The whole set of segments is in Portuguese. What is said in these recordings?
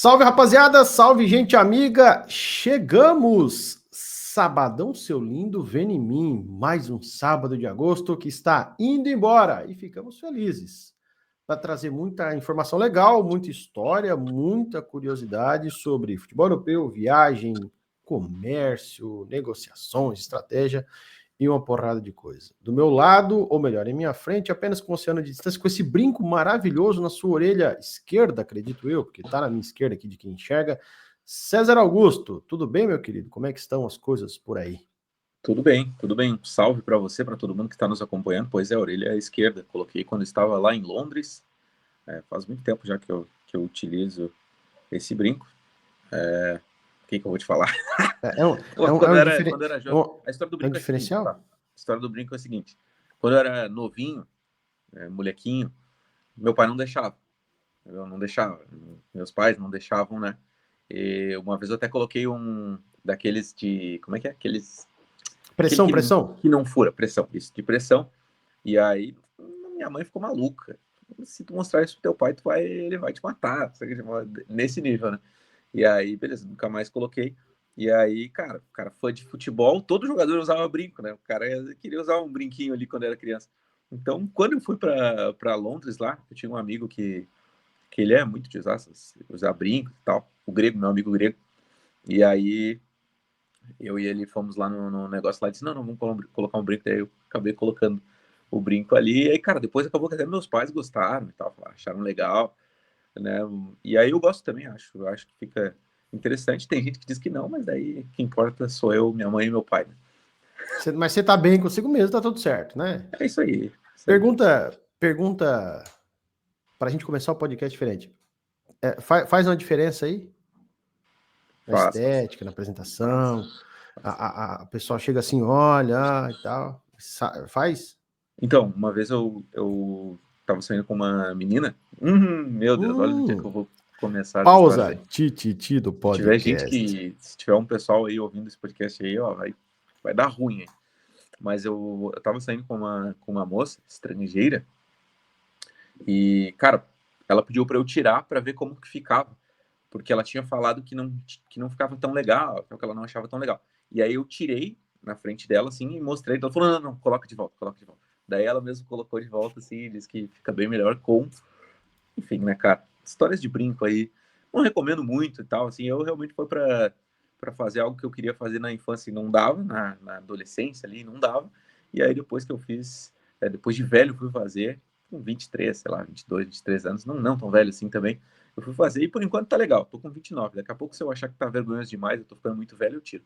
Salve, rapaziada! Salve, gente amiga! Chegamos! Sabadão, seu lindo, vem em mim. Mais um sábado de agosto que está indo embora e ficamos felizes para trazer muita informação legal, muita história, muita curiosidade sobre futebol europeu, viagem, comércio, negociações, estratégia e uma porrada de coisa. Do meu lado, ou melhor, em minha frente, apenas com um oceano de distância, com esse brinco maravilhoso na sua orelha esquerda, acredito eu, porque está na minha esquerda aqui de quem enxerga. César Augusto, tudo bem, meu querido? Como é que estão as coisas por aí? Tudo bem, tudo bem. Salve para você, para todo mundo que está nos acompanhando. Pois é, a orelha esquerda. Coloquei quando estava lá em Londres. Faz muito tempo já que eu utilizo esse brinco. O que eu vou te falar? Pô, quando era jovem. A história do brinco é a seguinte, tá? diferencial? A história do brinco é a seguinte. Quando eu era novinho, molequinho, meu pai não deixava. Eu não deixava. Meus pais não deixavam, né? E uma vez eu até coloquei um daqueles de... Como é que é? Aquele Pressão? que não fura, pressão. Isso, de pressão. E aí, minha mãe ficou maluca. Se tu mostrar isso pro teu pai, ele vai te matar. Nesse nível, né? E aí, beleza, nunca mais coloquei. E aí, cara, fã de futebol, todo jogador usava brinco, né? O cara queria usar um brinquinho ali quando era criança. Então, quando eu fui para Londres lá, eu tinha um amigo que ele é muito de usar brinco e tal. O grego, meu amigo grego. E aí, eu e ele fomos lá no negócio lá e disse, não, vamos colocar um brinco. Daí eu acabei colocando o brinco ali. E aí, cara, depois acabou que até meus pais gostaram e tal, acharam legal, né? E aí eu gosto também, acho que fica interessante. Tem gente que diz que não, mas daí quem importa sou eu, minha mãe e meu pai, né? Mas você tá bem consigo mesmo, tá tudo certo, né? É isso aí. Isso aí. Pergunta para a gente começar o podcast diferente. Faz uma diferença aí? Na Faz. estética, na apresentação? A pessoa chega assim, olha e tal. Faz? Então, uma vez eu tava saindo com uma menina. Meu Deus, olha o dia que eu vou começar as histórias Pausa. aí. Tititi do Se tiver gente podcast. se tiver um pessoal aí ouvindo esse podcast aí, ó, vai dar ruim, hein? Mas eu tava saindo com uma moça estrangeira e, cara, ela pediu para eu tirar para ver como que ficava, porque ela tinha falado que não ficava tão legal, que ela não achava tão legal. E aí eu tirei na frente dela, assim, e mostrei. Então ela falou, não, coloca de volta, coloca de volta. Daí ela mesmo colocou de volta, assim, e disse que fica bem melhor com... Enfim, né, cara? Histórias de brinco aí. Não recomendo muito e tal, assim, eu realmente foi para fazer algo que eu queria fazer na infância e não dava, na adolescência ali, não dava. E aí depois que eu fiz, depois de velho, fui fazer, com 23, sei lá, 22, 23 anos, não tão velho assim também, eu fui fazer e por enquanto tá legal, tô com 29. Daqui a pouco, se eu achar que tá vergonhoso demais, eu tô ficando muito velho, eu tiro.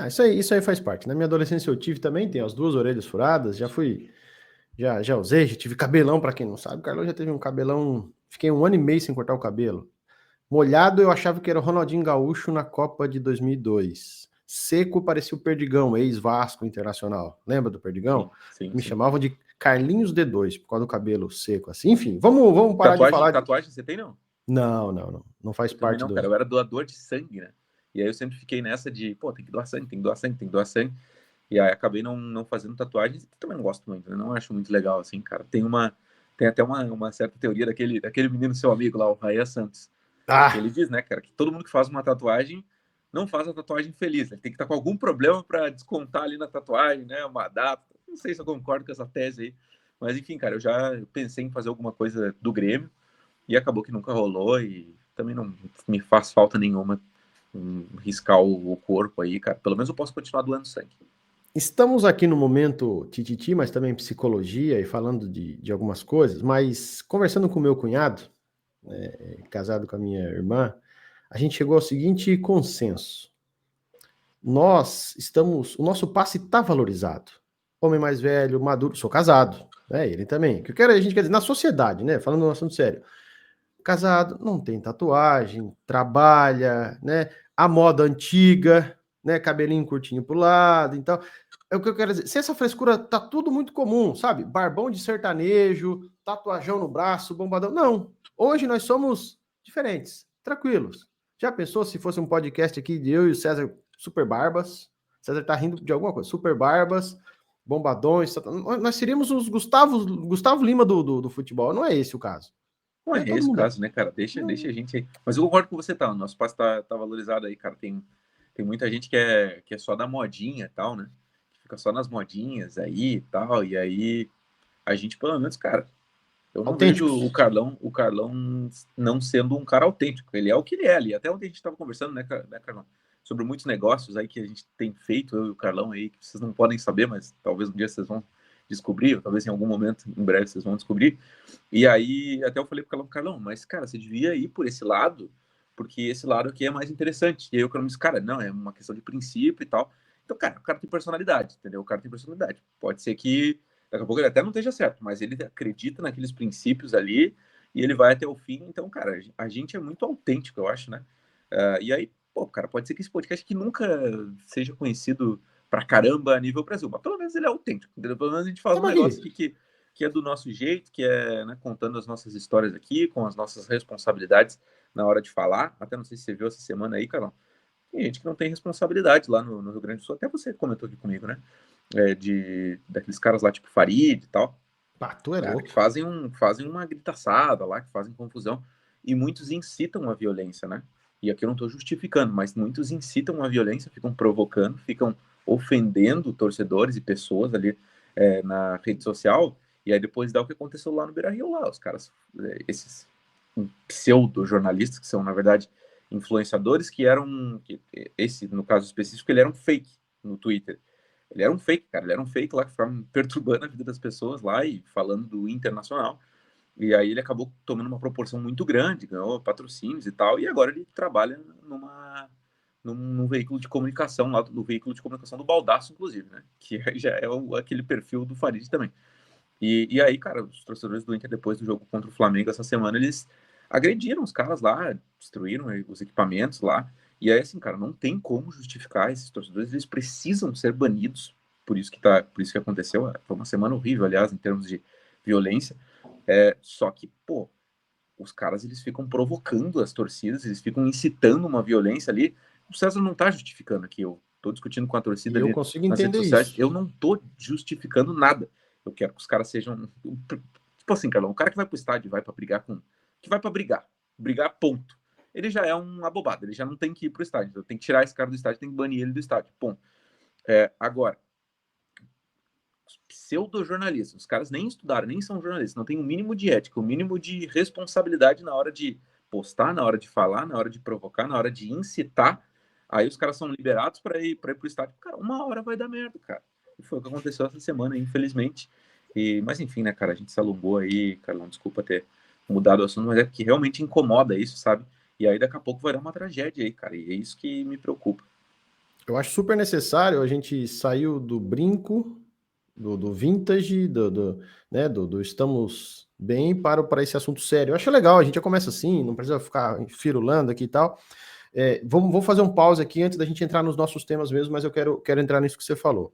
Isso aí faz parte. Na minha adolescência eu tive também, tenho as duas orelhas furadas, já usei, já tive cabelão, para quem não sabe. O Carlão já teve um cabelão, fiquei 1 ano e meio sem cortar o cabelo. Molhado, eu achava que era o Ronaldinho Gaúcho na Copa de 2002. Seco, parecia o Perdigão, ex-Vasco Internacional. Lembra do Perdigão? Sim, sim, Me sim. chamavam de Carlinhos D2, por causa do cabelo seco assim. Enfim, vamos parar de falar de... Tatuagem você tem, não? Não faz Eu também parte não, do... cara. Eu era doador de sangue, né? E aí eu sempre fiquei nessa de, pô, tem que doar sangue, tem que doar sangue, tem que doar sangue. E aí acabei não fazendo tatuagens. Também não gosto muito, né? Não acho muito legal, assim, cara. Tem até uma certa teoria daquele menino seu amigo lá, o Raia Santos. Que Ah, ele diz, né, cara, que todo mundo que faz uma tatuagem não faz a tatuagem feliz. Ele tem que estar com algum problema para descontar ali na tatuagem, né? Uma data. Não sei se eu concordo com essa tese aí. Mas enfim, cara, eu já pensei em fazer alguma coisa do Grêmio e acabou que nunca rolou e também não me faz falta nenhuma riscar o corpo aí, cara. Pelo menos eu posso continuar doando sangue. estamos aqui no momento tititi, mas também psicologia e falando de algumas coisas, mas conversando com o meu cunhado, casado com a minha irmã, a gente chegou ao seguinte consenso. O nosso passe está valorizado. Homem mais velho, maduro, sou casado, né? Ele também. O que eu quero, a gente quer dizer, na sociedade, né? Falando um assunto sério. Casado, não tem tatuagem, trabalha, né? A moda antiga, né? Cabelinho curtinho pro lado, então. É o que eu quero dizer. Se essa frescura tá tudo muito comum, sabe? Barbão de sertanejo, tatuajão no braço, bombadão. Não. Hoje nós somos diferentes, tranquilos. Já pensou se fosse um podcast aqui de eu e o César Super Barbas? César tá rindo de alguma coisa. Super Barbas, bombadões. Nós seríamos os Gustavo Lima do futebol. Não é esse o caso. Não é Todo esse o mundo é. caso, né, cara? Deixa a gente aí. Mas eu concordo com você, tá? O nosso espaço tá valorizado aí, cara. Tem muita gente que é só da modinha e tal, né? Que fica só nas modinhas aí e tal. E aí, a gente, pelo menos, cara, eu não vejo Autênticos. o Carlão não sendo um cara autêntico. Ele é o que ele é ali. Até ontem a gente estava conversando, né, Carlão? Sobre muitos negócios aí que a gente tem feito, eu e o Carlão aí, que vocês não podem saber, mas talvez um dia vocês vão descobrir, ou talvez em algum momento, em breve, vocês vão descobrir. E aí, até eu falei pro Carlão, mas, cara, você devia ir por esse lado, porque esse lado aqui é mais interessante. E aí o Carlão disse, cara, não, é uma questão de princípio e tal. Então, cara, o cara tem personalidade, entendeu? O cara tem personalidade. Pode ser que daqui a pouco ele até não esteja certo, mas ele acredita naqueles princípios ali e ele vai até o fim. Então, cara, a gente é muito autêntico, eu acho, né? E aí, pô, cara, pode ser que esse podcast que nunca seja conhecido pra caramba a nível Brasil, mas pelo menos ele é autêntico, entendeu? Pelo menos a gente faz um Estamos negócio aqui. aqui que é do nosso jeito, que é, né, contando as nossas histórias aqui, com as nossas responsabilidades na hora de falar. Até não sei se você viu essa semana aí, Carol. Tem gente que não tem responsabilidade lá no Rio Grande do Sul. Até você comentou aqui comigo, né? Daqueles caras lá, tipo Farid e tal, Ah, tu é cara, que louco. fazem uma gritaçada lá, que fazem confusão. E muitos incitam a violência, né? E aqui eu não estou justificando, mas muitos incitam a violência, ficam provocando, ficam ofendendo torcedores e pessoas ali na rede social. E aí depois dá o que aconteceu lá no Beira-Rio, lá. Os caras, esses pseudo-jornalistas, que são, na verdade, influenciadores, esse, no caso específico, ele era um fake no Twitter. Ele era um fake, cara. Ele era um fake lá que ficava perturbando a vida das pessoas lá e falando do internacional. E aí ele acabou tomando uma proporção muito grande, ganhou patrocínios e tal. E agora ele trabalha num veículo de comunicação lá, no veículo de comunicação do Baldaço, inclusive, né? Que já é aquele perfil do Farid também. E aí, cara, os torcedores do Inter, depois do jogo contra o Flamengo essa semana, eles agrediram os caras lá, destruíram os equipamentos lá. E aí, assim, cara, não tem como justificar esses torcedores, eles precisam ser banidos. Por isso que aconteceu. Foi uma semana horrível, aliás, em termos de violência. Só que, pô, os caras eles ficam provocando as torcidas, eles ficam incitando uma violência ali. O César não tá justificando aqui, eu tô discutindo com a E torcida eu ali consigo nas redes entender sociais, isso. eu não tô justificando nada. Eu quero que os caras sejam. Tipo assim, Carlão, o cara que vai pro estádio vai para brigar com. Que vai para brigar, ponto. Ele já é um abobado, ele já não tem que ir pro estádio. Então tem que tirar esse cara do estádio, tem que banir ele do estádio. Ponto. Agora, pseudo-jornalistas, os caras nem estudaram, nem são jornalistas, não tem o mínimo de ética, o mínimo de responsabilidade na hora de postar, na hora de falar, na hora de provocar, na hora de incitar. Aí os caras são liberados para ir pro estádio. Cara, uma hora vai dar merda, cara. E foi o que aconteceu essa semana, infelizmente. Mas enfim, né, cara, a gente se alongou aí, Carlão, desculpa ter mudado o assunto, mas é que realmente incomoda isso, sabe? E aí daqui a pouco vai dar uma tragédia aí, cara, e é isso que me preocupa. Eu acho super necessário, a gente saiu do brinco, do vintage, né, do estamos bem para esse assunto sério. Eu acho legal, a gente já começa assim, não precisa ficar firulando aqui e tal. Vamos fazer um pause aqui antes da gente entrar nos nossos temas mesmo, mas eu quero entrar nisso que você falou.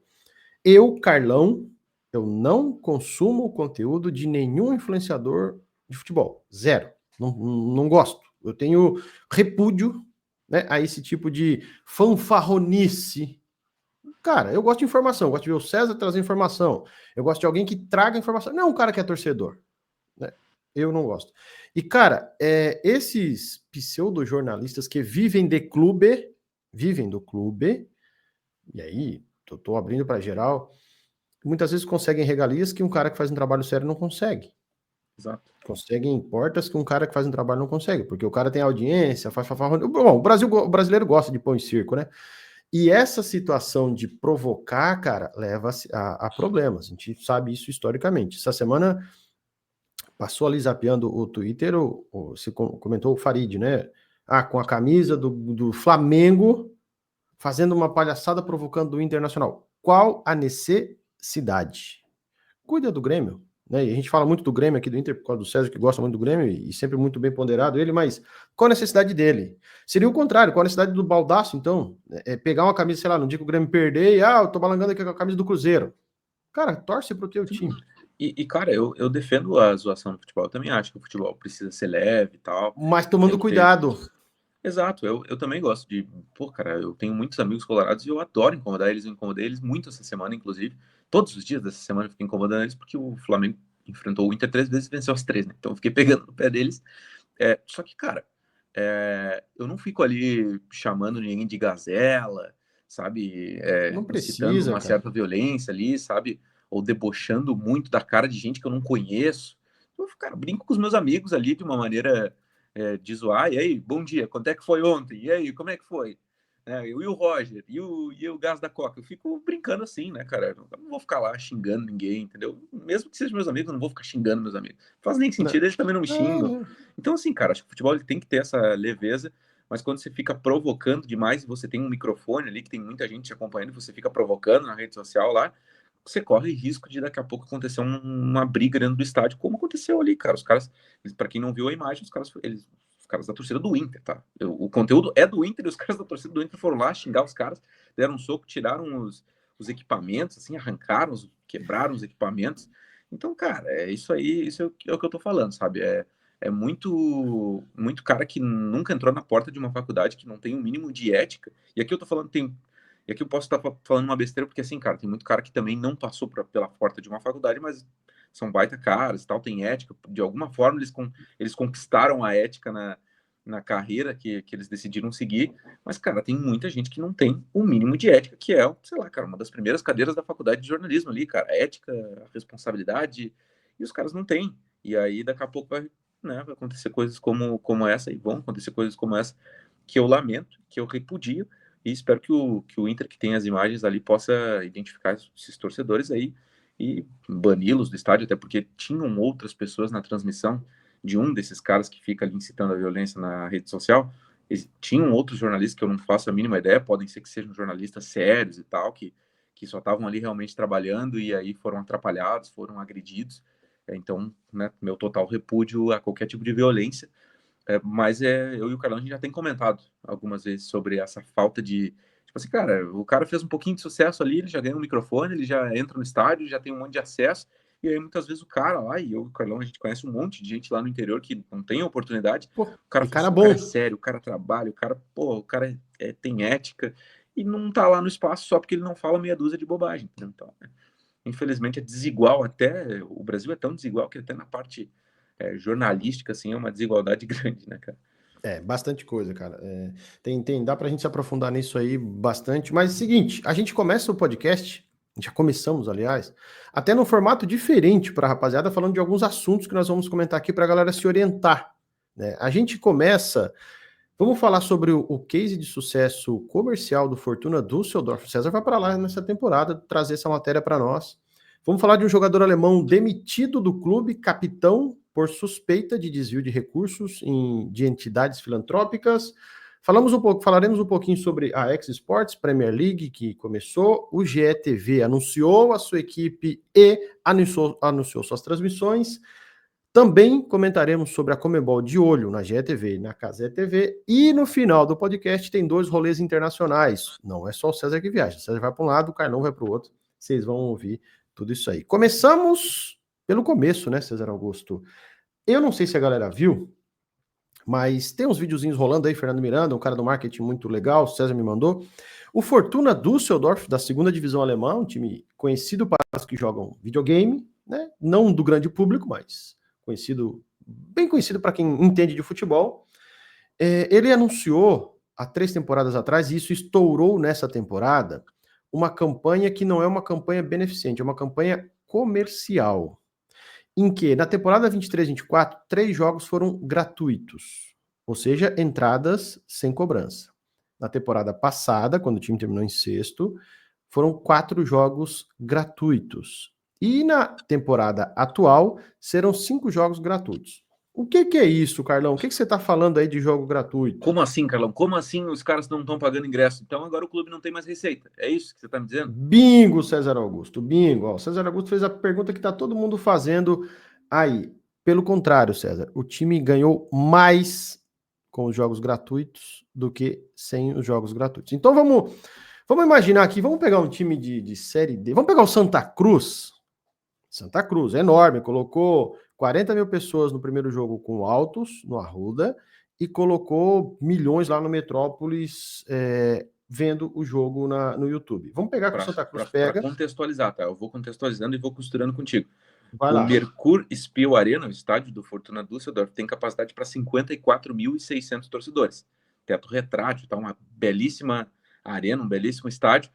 Eu, Carlão, eu não consumo conteúdo de nenhum influenciador de futebol. Zero. Não gosto. Eu tenho repúdio, né, a esse tipo de fanfarronice. Cara, eu gosto de informação, eu gosto de ver o César trazer informação. Eu gosto de alguém que traga informação. Não é um cara que é torcedor, né? Eu não gosto. E, cara, esses pseudo-jornalistas que vivem do clube, e aí, tô abrindo para geral, muitas vezes conseguem regalias que um cara que faz um trabalho sério não consegue. Exato. Conseguem portas que um cara que faz um trabalho não consegue, porque o cara tem audiência, faz fanfarrão. Bom, o brasileiro gosta de pão e circo, né? E essa situação de provocar, cara, leva a problemas. A gente sabe isso historicamente. Essa semana passou ali zapeando o Twitter, você comentou o Farid, né? Ah, com a camisa do Flamengo, fazendo uma palhaçada provocando o Internacional. Qual a necessidade? Cuida do Grêmio, né? E a gente fala muito do Grêmio aqui do Inter por causa do César, que gosta muito do Grêmio e sempre muito bem ponderado ele, mas qual a necessidade dele? Seria o contrário, qual a necessidade do Baldaço, então? Pegar uma camisa, sei lá, no dia que o Grêmio perder e, eu tô balangando aqui com a camisa do Cruzeiro. Cara, torce pro teu time. Cara, eu defendo a zoação do futebol. Eu também acho que o futebol precisa ser leve e tal. Mas tomando Tem que ter. cuidado. Exato, eu também gosto de. Pô, cara, eu tenho muitos amigos colorados e eu adoro incomodar eles. Eu incomodei eles muito essa semana, inclusive. Todos os dias dessa semana eu fiquei incomodando eles porque o Flamengo enfrentou o Inter 3 vezes e venceu as 3, né? Então eu fiquei pegando no pé deles. Só que, cara, eu não fico ali chamando ninguém de gazela, sabe? Não Incitando precisa, uma cara. certa violência ali, sabe? Ou debochando muito da cara de gente que eu não conheço. Eu, cara, brinco com os meus amigos ali de uma maneira de zoar. E aí, bom dia, quanto é que foi ontem? E aí, como é que foi? E o Roger? E o Gás da Coca? Eu fico brincando assim, né, cara? Eu não vou ficar lá xingando ninguém, entendeu? Mesmo que sejam meus amigos, eu não vou ficar xingando meus amigos. Não faz nem sentido, eles também não me xingam. Não. Então, assim, cara, acho que o futebol ele tem que ter essa leveza, mas quando você fica provocando demais, você tem um microfone ali que tem muita gente te acompanhando, você fica provocando na rede social lá, você corre risco de daqui a pouco acontecer uma briga dentro do estádio, como aconteceu ali, cara. Os caras, para quem não viu a imagem, os caras da torcida do Inter, tá? O conteúdo é do Inter e os caras da torcida do Inter foram lá xingar os caras, deram um soco, tiraram os equipamentos, assim, arrancaram, quebraram os equipamentos. Então, cara, isso aí, isso é o que eu tô falando, sabe? É muito, muito cara que nunca entrou na porta de uma faculdade, que não tem um mínimo de ética. E aqui eu tô falando, e aqui eu posso estar falando uma besteira, porque assim, cara, tem muito cara que também não passou pela porta de uma faculdade, mas são baita caras e tal, tem ética. De alguma forma, eles conquistaram a ética na carreira que eles decidiram seguir. Mas, cara, tem muita gente que não tem o mínimo de ética, que é, sei lá, cara, uma das primeiras cadeiras da faculdade de jornalismo ali, cara. A ética, a responsabilidade, e os caras não têm. E aí, daqui a pouco vai acontecer coisas como essa, e vão acontecer coisas como essa, que eu lamento, que eu repudio, e espero que o Inter, que tem as imagens ali, possa identificar esses torcedores aí e bani-los do estádio, até porque tinham outras pessoas na transmissão de um desses caras que fica ali incitando a violência na rede social. Tinham outros jornalistas que eu não faço a mínima ideia, podem ser que sejam jornalistas sérios e tal, que só estavam ali realmente trabalhando e aí foram atrapalhados, foram agredidos. Então, né, meu total repúdio a qualquer tipo de violência. Mas eu e o Carlão, a gente já tem comentado algumas vezes sobre essa falta de. Tipo assim, cara, o cara fez um pouquinho de sucesso ali, ele já ganha um microfone, ele já entra no estádio, já tem um monte de acesso. E aí, muitas vezes, o cara lá, e eu e o Carlão, a gente conhece um monte de gente lá no interior que não tem oportunidade. Pô, O cara e fala cara assim, o cara é bom. sério, o cara trabalha, o cara tem ética, e não tá lá no espaço só porque ele não fala meia dúzia de bobagem. Entendeu? Então, infelizmente, é desigual até. O Brasil é tão desigual que até na parte jornalística, assim, é uma desigualdade grande, né, cara? Bastante coisa, cara. Dá pra gente se aprofundar nisso aí bastante. Mas é o seguinte, a gente começa o podcast, já começamos, aliás, até num formato diferente para a rapaziada, falando de alguns assuntos que nós vamos comentar aqui para a galera se orientar. Né? A gente começa, vamos falar sobre o case de sucesso comercial do Fortuna Düsseldorf. O César vai para lá nessa temporada trazer essa matéria para nós. Vamos falar de um jogador alemão demitido do clube, capitão, por suspeita de desvio de recursos de entidades filantrópicas. Falaremos um pouquinho sobre a X-Sports Premier League, que começou. O GETV anunciou a sua equipe e anunciou suas transmissões. Também comentaremos sobre a Conmebol de olho na GETV e na Cazé TV. E no final do podcast tem 2 rolês internacionais. Não é só o César que viaja. O César vai para um lado, o Carlão vai para o outro. Vocês vão ouvir tudo isso aí. Começamos pelo começo, né, César Augusto? Eu não sei se a galera viu, mas tem uns videozinhos rolando aí, Fernando Miranda, um cara do marketing muito legal, o César me mandou. O Fortuna Düsseldorf, da segunda divisão alemã, um time conhecido para os que jogam videogame, né? Não do grande público, mas bem conhecido para quem entende de futebol. Ele anunciou há 3 temporadas atrás, e isso estourou nessa temporada, uma campanha que não é uma campanha beneficente, é uma campanha comercial, em que na temporada 23-24, 3 jogos foram gratuitos, ou seja, entradas sem cobrança. Na temporada passada, quando o time terminou em sexto, foram 4 jogos gratuitos. E na temporada atual, serão 5 jogos gratuitos. O que é isso, Carlão? O que você está falando aí de jogo gratuito? Como assim, Carlão? Como assim os caras não estão pagando ingresso? Então agora o clube não tem mais receita. É isso que você está me dizendo? Bingo, César Augusto, bingo. Ó, o César Augusto fez a pergunta que está todo mundo fazendo aí. Pelo contrário, César, o time ganhou mais com os jogos gratuitos do que sem os jogos gratuitos. Então vamos imaginar aqui, vamos pegar um time de Série D, vamos pegar o Santa Cruz. Santa Cruz, é enorme, colocou 40 mil pessoas no primeiro jogo com o Altos, no Arruda, e colocou milhões lá no Metrópolis, vendo o jogo no YouTube. Vamos pegar que o Santa Cruz pega. Para contextualizar, tá? Eu vou contextualizando e vou costurando contigo. Vai O lá. Merkur Spiel Arena, o estádio do Fortuna Düsseldorf, tem capacidade para 54.600 torcedores. Teto retrátil, tá? Uma belíssima arena, um belíssimo estádio.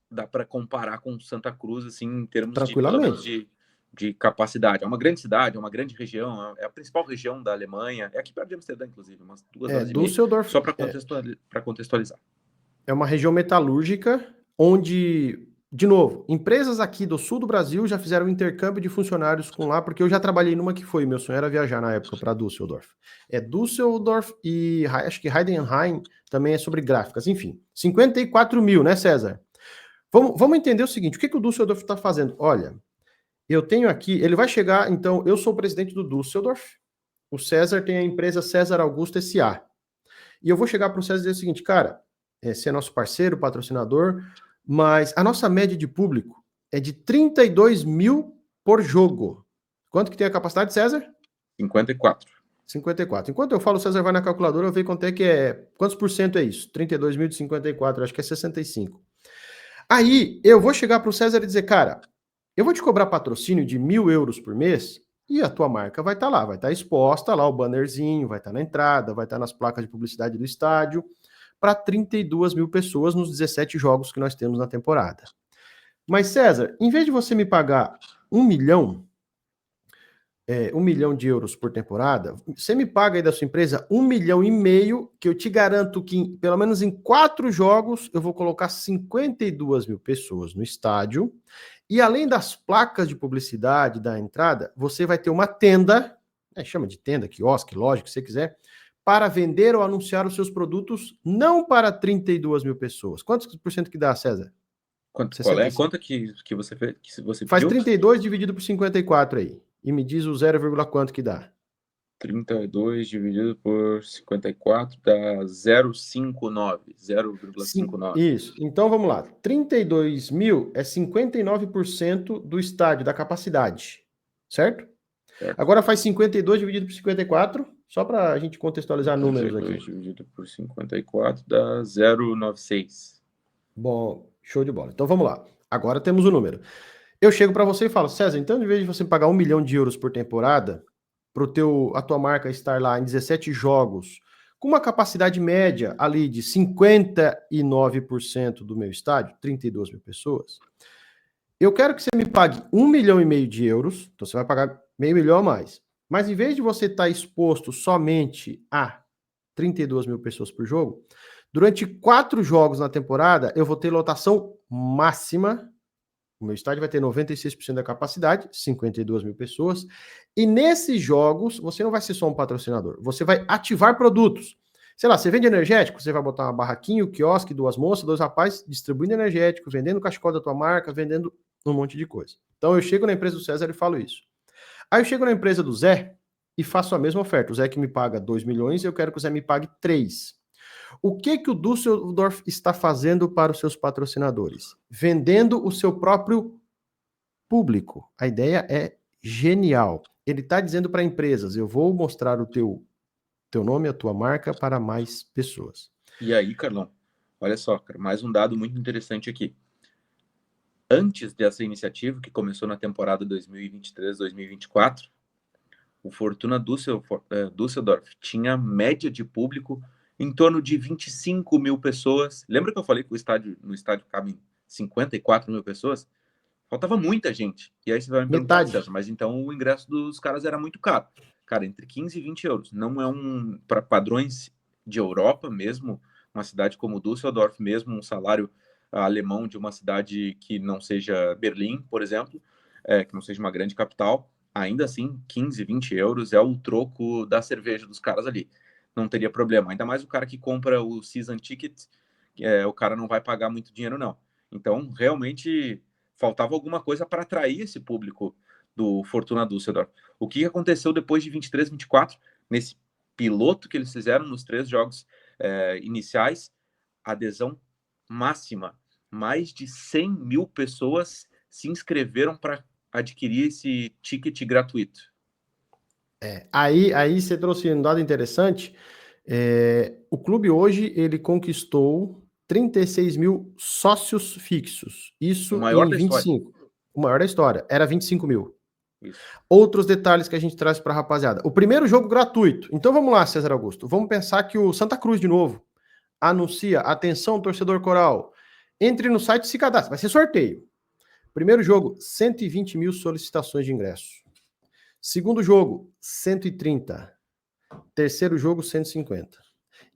Dá para comparar com Santa Cruz, assim, em termos de, pelo menos, Tranquilamente. de capacidade. É uma grande cidade, é uma grande região, é a principal região da Alemanha, é aqui perto de Amsterdã, inclusive, umas 2 horas e meia, Düsseldorf só para contextualizar. é uma região metalúrgica onde, de novo, empresas aqui do sul do Brasil já fizeram intercâmbio de funcionários com lá, porque eu já trabalhei numa que foi, meu sonho era viajar na época para Düsseldorf. É Düsseldorf e acho que Heidenheim também é sobre gráficas, enfim. 54 mil, né, César? Vamos entender o seguinte, o que o Düsseldorf está fazendo? Olha, eu tenho aqui, ele vai chegar, então, eu sou o presidente do Düsseldorf, o César tem a empresa César Augusto S.A., e eu vou chegar para o César e dizer o seguinte, cara, você é nosso parceiro, patrocinador, mas a nossa média de público é de 32 mil por jogo. Quanto que tem a capacidade, César? 54. 54. Enquanto eu falo, o César vai na calculadora, eu ver quanto é que é. Quantos por cento é isso? 32 mil de 54, acho que é 65. Aí eu vou chegar para o César e dizer, cara, eu vou te cobrar patrocínio de 1.000 euros por mês e a tua marca vai estar lá, vai estar exposta lá o bannerzinho, vai estar na entrada, vai estar nas placas de publicidade do estádio, para 32 mil pessoas nos 17 jogos que nós temos na temporada. Mas, César, em vez de você me pagar 1 milhão, 1 milhão de euros por temporada, você me paga aí da sua empresa 1,5 milhão, que eu te garanto que, pelo menos em 4 jogos, eu vou colocar 52 mil pessoas no estádio. E além das placas de publicidade da entrada, você vai ter uma tenda, chama de tenda, quiosque, lógico, se você quiser, para vender ou anunciar os seus produtos, não para 32 mil pessoas. Quantos por cento que dá, César? Qual é a 65. conta que você fez, que você Faz pediu? 32 dividido por 54 aí. E me diz o 0, quanto que dá. 32 dividido por 54 dá 0,59. 0,59. Isso. Então vamos lá. 32 mil é 59% do estádio, da capacidade. Certo? Certo? Agora faz 52 dividido por 54, só para a gente contextualizar números aqui. 32 dividido por 54 dá 0,96. Bom, show de bola. Então vamos lá. Agora temos o número. Eu chego para você e falo, César, então em vez de você pagar 1 milhão de euros por temporada, para a tua marca estar lá em 17 jogos, com uma capacidade média ali de 59% do meu estádio, 32 mil pessoas, eu quero que você me pague 1,5 milhão de euros, então você vai pagar meio milhão a mais. Mas em vez de você estar exposto somente a 32 mil pessoas por jogo, durante 4 jogos na temporada, eu vou ter lotação máxima. O meu estádio vai ter 96% da capacidade, 52 mil pessoas. E nesses jogos, você não vai ser só um patrocinador. Você vai ativar produtos. Sei lá, você vende energético, você vai botar uma barraquinha, um quiosque, 2 moças, 2 rapazes, distribuindo energético, vendendo cachecol da tua marca, vendendo um monte de coisa. Então eu chego na empresa do César e falo isso. Aí eu chego na empresa do Zé e faço a mesma oferta. O Zé que me paga 2 milhões, eu quero que o Zé me pague 3. O que o Düsseldorf está fazendo para os seus patrocinadores? Vendendo o seu próprio público. A ideia é genial. Ele está dizendo para empresas, eu vou mostrar o teu nome, a tua marca para mais pessoas. E aí, Carlão, olha só, cara, mais um dado muito interessante aqui. Antes dessa iniciativa, que começou na temporada 2023-2024, o Fortuna Düsseldorf tinha média de público em torno de 25 mil pessoas. Lembra que eu falei que no estádio cabem 54 mil pessoas? Faltava muita gente. E aí você vai me perguntar, César, mas então o ingresso dos caras era muito caro. Cara, entre 15 e 20 euros. Não é para padrões de Europa mesmo, uma cidade como Düsseldorf mesmo, um salário alemão de uma cidade que não seja Berlim, por exemplo, que não seja uma grande capital, ainda assim, 15, 20 euros é o troco da cerveja dos caras ali. Não teria problema. Ainda mais o cara que compra o season ticket, o cara não vai pagar muito dinheiro, não. Então, realmente, faltava alguma coisa para atrair esse público do Fortuna Düsseldorf. O que aconteceu depois de 23, 24, nesse piloto que eles fizeram nos 3 jogos iniciais, adesão máxima. Mais de 100 mil pessoas se inscreveram para adquirir esse ticket gratuito. Aí você trouxe um dado interessante. O clube hoje ele conquistou 36 mil sócios fixos. Isso O maior em da história. 25. o maior da história, era 25 mil. Isso. Outros detalhes que a gente traz para a rapaziada. O primeiro jogo gratuito. Então vamos lá, César Augusto. Vamos pensar que o Santa Cruz, de novo, anuncia, atenção, torcedor coral, entre no site e se cadastre. Vai ser sorteio. Primeiro jogo, 120 mil solicitações de ingresso. Segundo jogo, 130. Terceiro jogo, 150.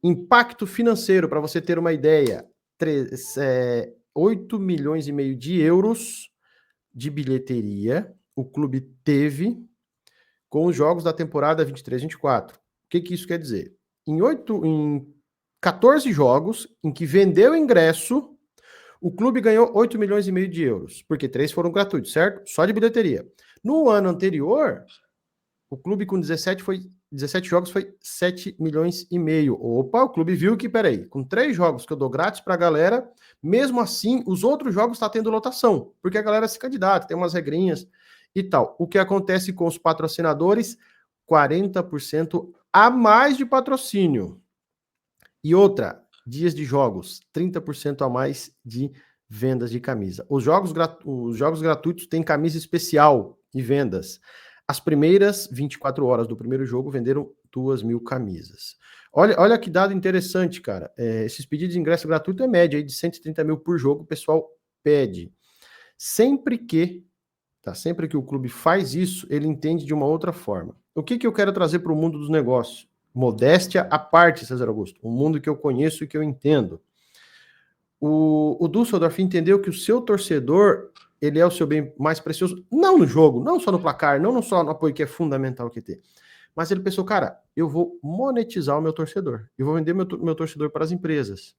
Impacto financeiro, para você ter uma ideia, 8 milhões e meio de euros de bilheteria o clube teve com os jogos da temporada 23-24. O que isso quer dizer? Em 14 jogos em que vendeu ingresso, o clube ganhou 8 milhões e meio de euros, porque 3 foram gratuitos, certo? Só de bilheteria. No ano anterior, o clube com 17 jogos foi 7 milhões e meio. Opa, o clube viu que, peraí, com 3 jogos que eu dou grátis pra galera, mesmo assim, os outros jogos tá tendo lotação, porque a galera se candidata, tem umas regrinhas e tal. O que acontece com os patrocinadores? 40% a mais de patrocínio. E outra, dias de jogos, 30% a mais de vendas de camisa. Os jogos gratuitos têm camisa especial e vendas. As primeiras 24 horas do primeiro jogo venderam 2.000 camisas. Olha que dado interessante, cara. Esses pedidos de ingresso gratuito é média aí de 130 mil por jogo, o pessoal pede. Sempre que o clube faz isso, ele entende de uma outra forma. O que eu quero trazer para o mundo dos negócios? Modéstia à parte, César Augusto. Um mundo que eu conheço e que eu entendo. O Düsseldorf entendeu que o seu torcedor, ele é o seu bem mais precioso, não no jogo, não só no placar, não só no apoio, que é fundamental que ter. Mas ele pensou, cara, eu vou monetizar o meu torcedor. Eu vou vender meu torcedor para as empresas.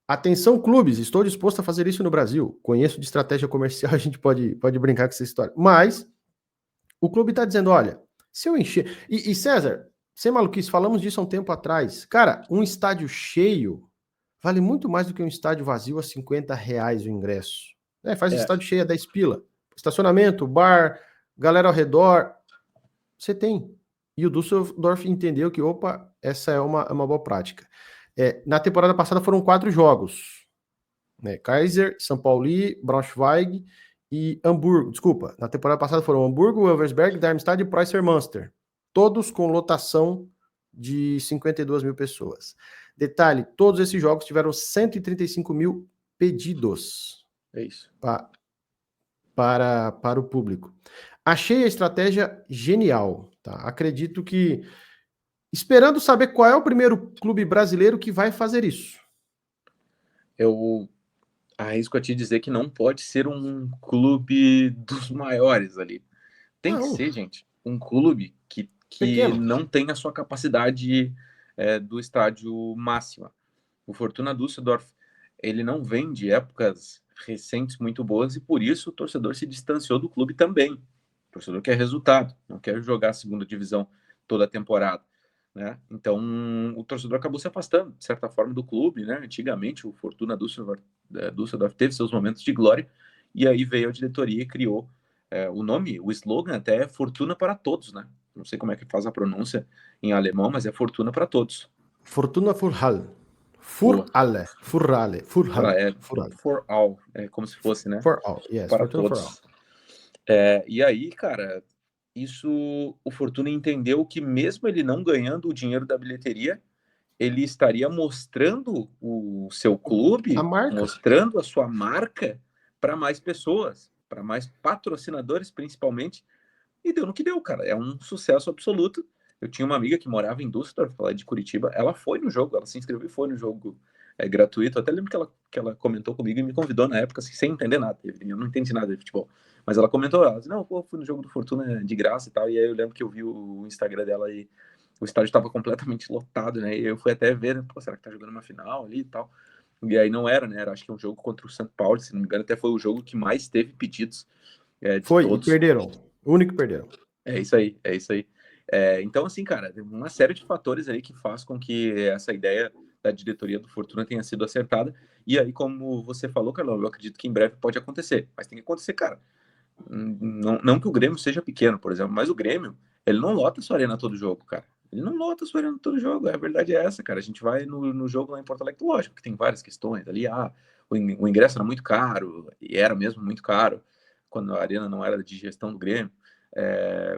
Atenção, clubes, estou disposto a fazer isso no Brasil. Conheço de estratégia comercial, a gente pode brincar com essa história. Mas o clube está dizendo, olha, se eu encher... E César, sem maluquice, falamos disso há um tempo atrás. Cara, um estádio cheio vale muito mais do que um estádio vazio a R$50 o ingresso. Faz estádio cheio a 10 pila. Estacionamento, bar, galera ao redor. Você tem. E o Düsseldorf entendeu que, opa, essa é uma boa prática. Na temporada passada foram 4 jogos. Kaiser, São Paulo, Braunschweig e Hamburgo. Desculpa, na temporada passada foram Hamburgo, Elversberg, Darmstadt e Preußer Münster. Todos com lotação de 52 mil pessoas. Detalhe, todos esses jogos tiveram 135 mil pedidos. É isso. Para o público. Achei a estratégia genial. Tá? Acredito que... Esperando saber qual é o primeiro clube brasileiro que vai fazer isso. Eu arrisco a te dizer que não pode ser um clube dos maiores ali. Tem que ser, gente, um clube que não tem a sua capacidade do estádio máxima. O Fortuna Düsseldorf, ele não vem de épocas recentes muito boas e por isso o torcedor se distanciou do clube também. O torcedor quer resultado, não quer jogar a segunda divisão toda a temporada. Né? Então, o torcedor acabou se afastando, de certa forma, do clube. Né? Antigamente, o Fortuna Düsseldorf teve seus momentos de glória e aí veio a diretoria e criou o nome, o slogan até é Fortuna para Todos, né? Não sei como é que faz a pronúncia em alemão, mas é Fortuna para Todos. Fortuna für alle. For all. É como se fosse, né? For all, yes. Para Fortuna todos. For all. E aí, cara, o Fortuna entendeu que mesmo ele não ganhando o dinheiro da bilheteria, ele estaria mostrando o seu clube, mostrando a sua marca para mais pessoas, para mais patrocinadores, principalmente. E deu no que deu, cara. É um sucesso absoluto. Eu tinha uma amiga que morava em Düsseldorf, ela é de Curitiba. Ela foi no jogo, ela se inscreveu e foi no jogo gratuito. Eu até lembro que ela comentou comigo e me convidou na época, assim, sem entender nada. Eu não entendi nada de futebol. Mas ela comentou, ela disse, não, pô, fui no jogo do Fortuna de graça e tal. E aí eu lembro que eu vi o Instagram dela e o estádio estava completamente lotado, né? E eu fui até ver, pô, será que tá jogando uma final ali e tal? E aí não era, né? Era, acho que um jogo contra o São Paulo, se não me engano, até foi o jogo que mais teve pedidos de todos. E perderam. O único que perderam. É isso aí. Então, assim, cara, tem uma série de fatores aí que faz com que essa ideia da diretoria do Fortuna tenha sido acertada. E aí, como você falou, Carlão, eu acredito que em breve pode acontecer. Mas tem que acontecer, cara. Não que o Grêmio seja pequeno, por exemplo, mas o Grêmio, ele não lota sua arena todo jogo, cara. Ele não lota sua arena todo jogo. A verdade é essa, cara. A gente vai no jogo lá em Porto Alegre, lógico que tem várias questões ali. o ingresso era muito caro, e era mesmo muito caro, quando a arena não era de gestão do Grêmio.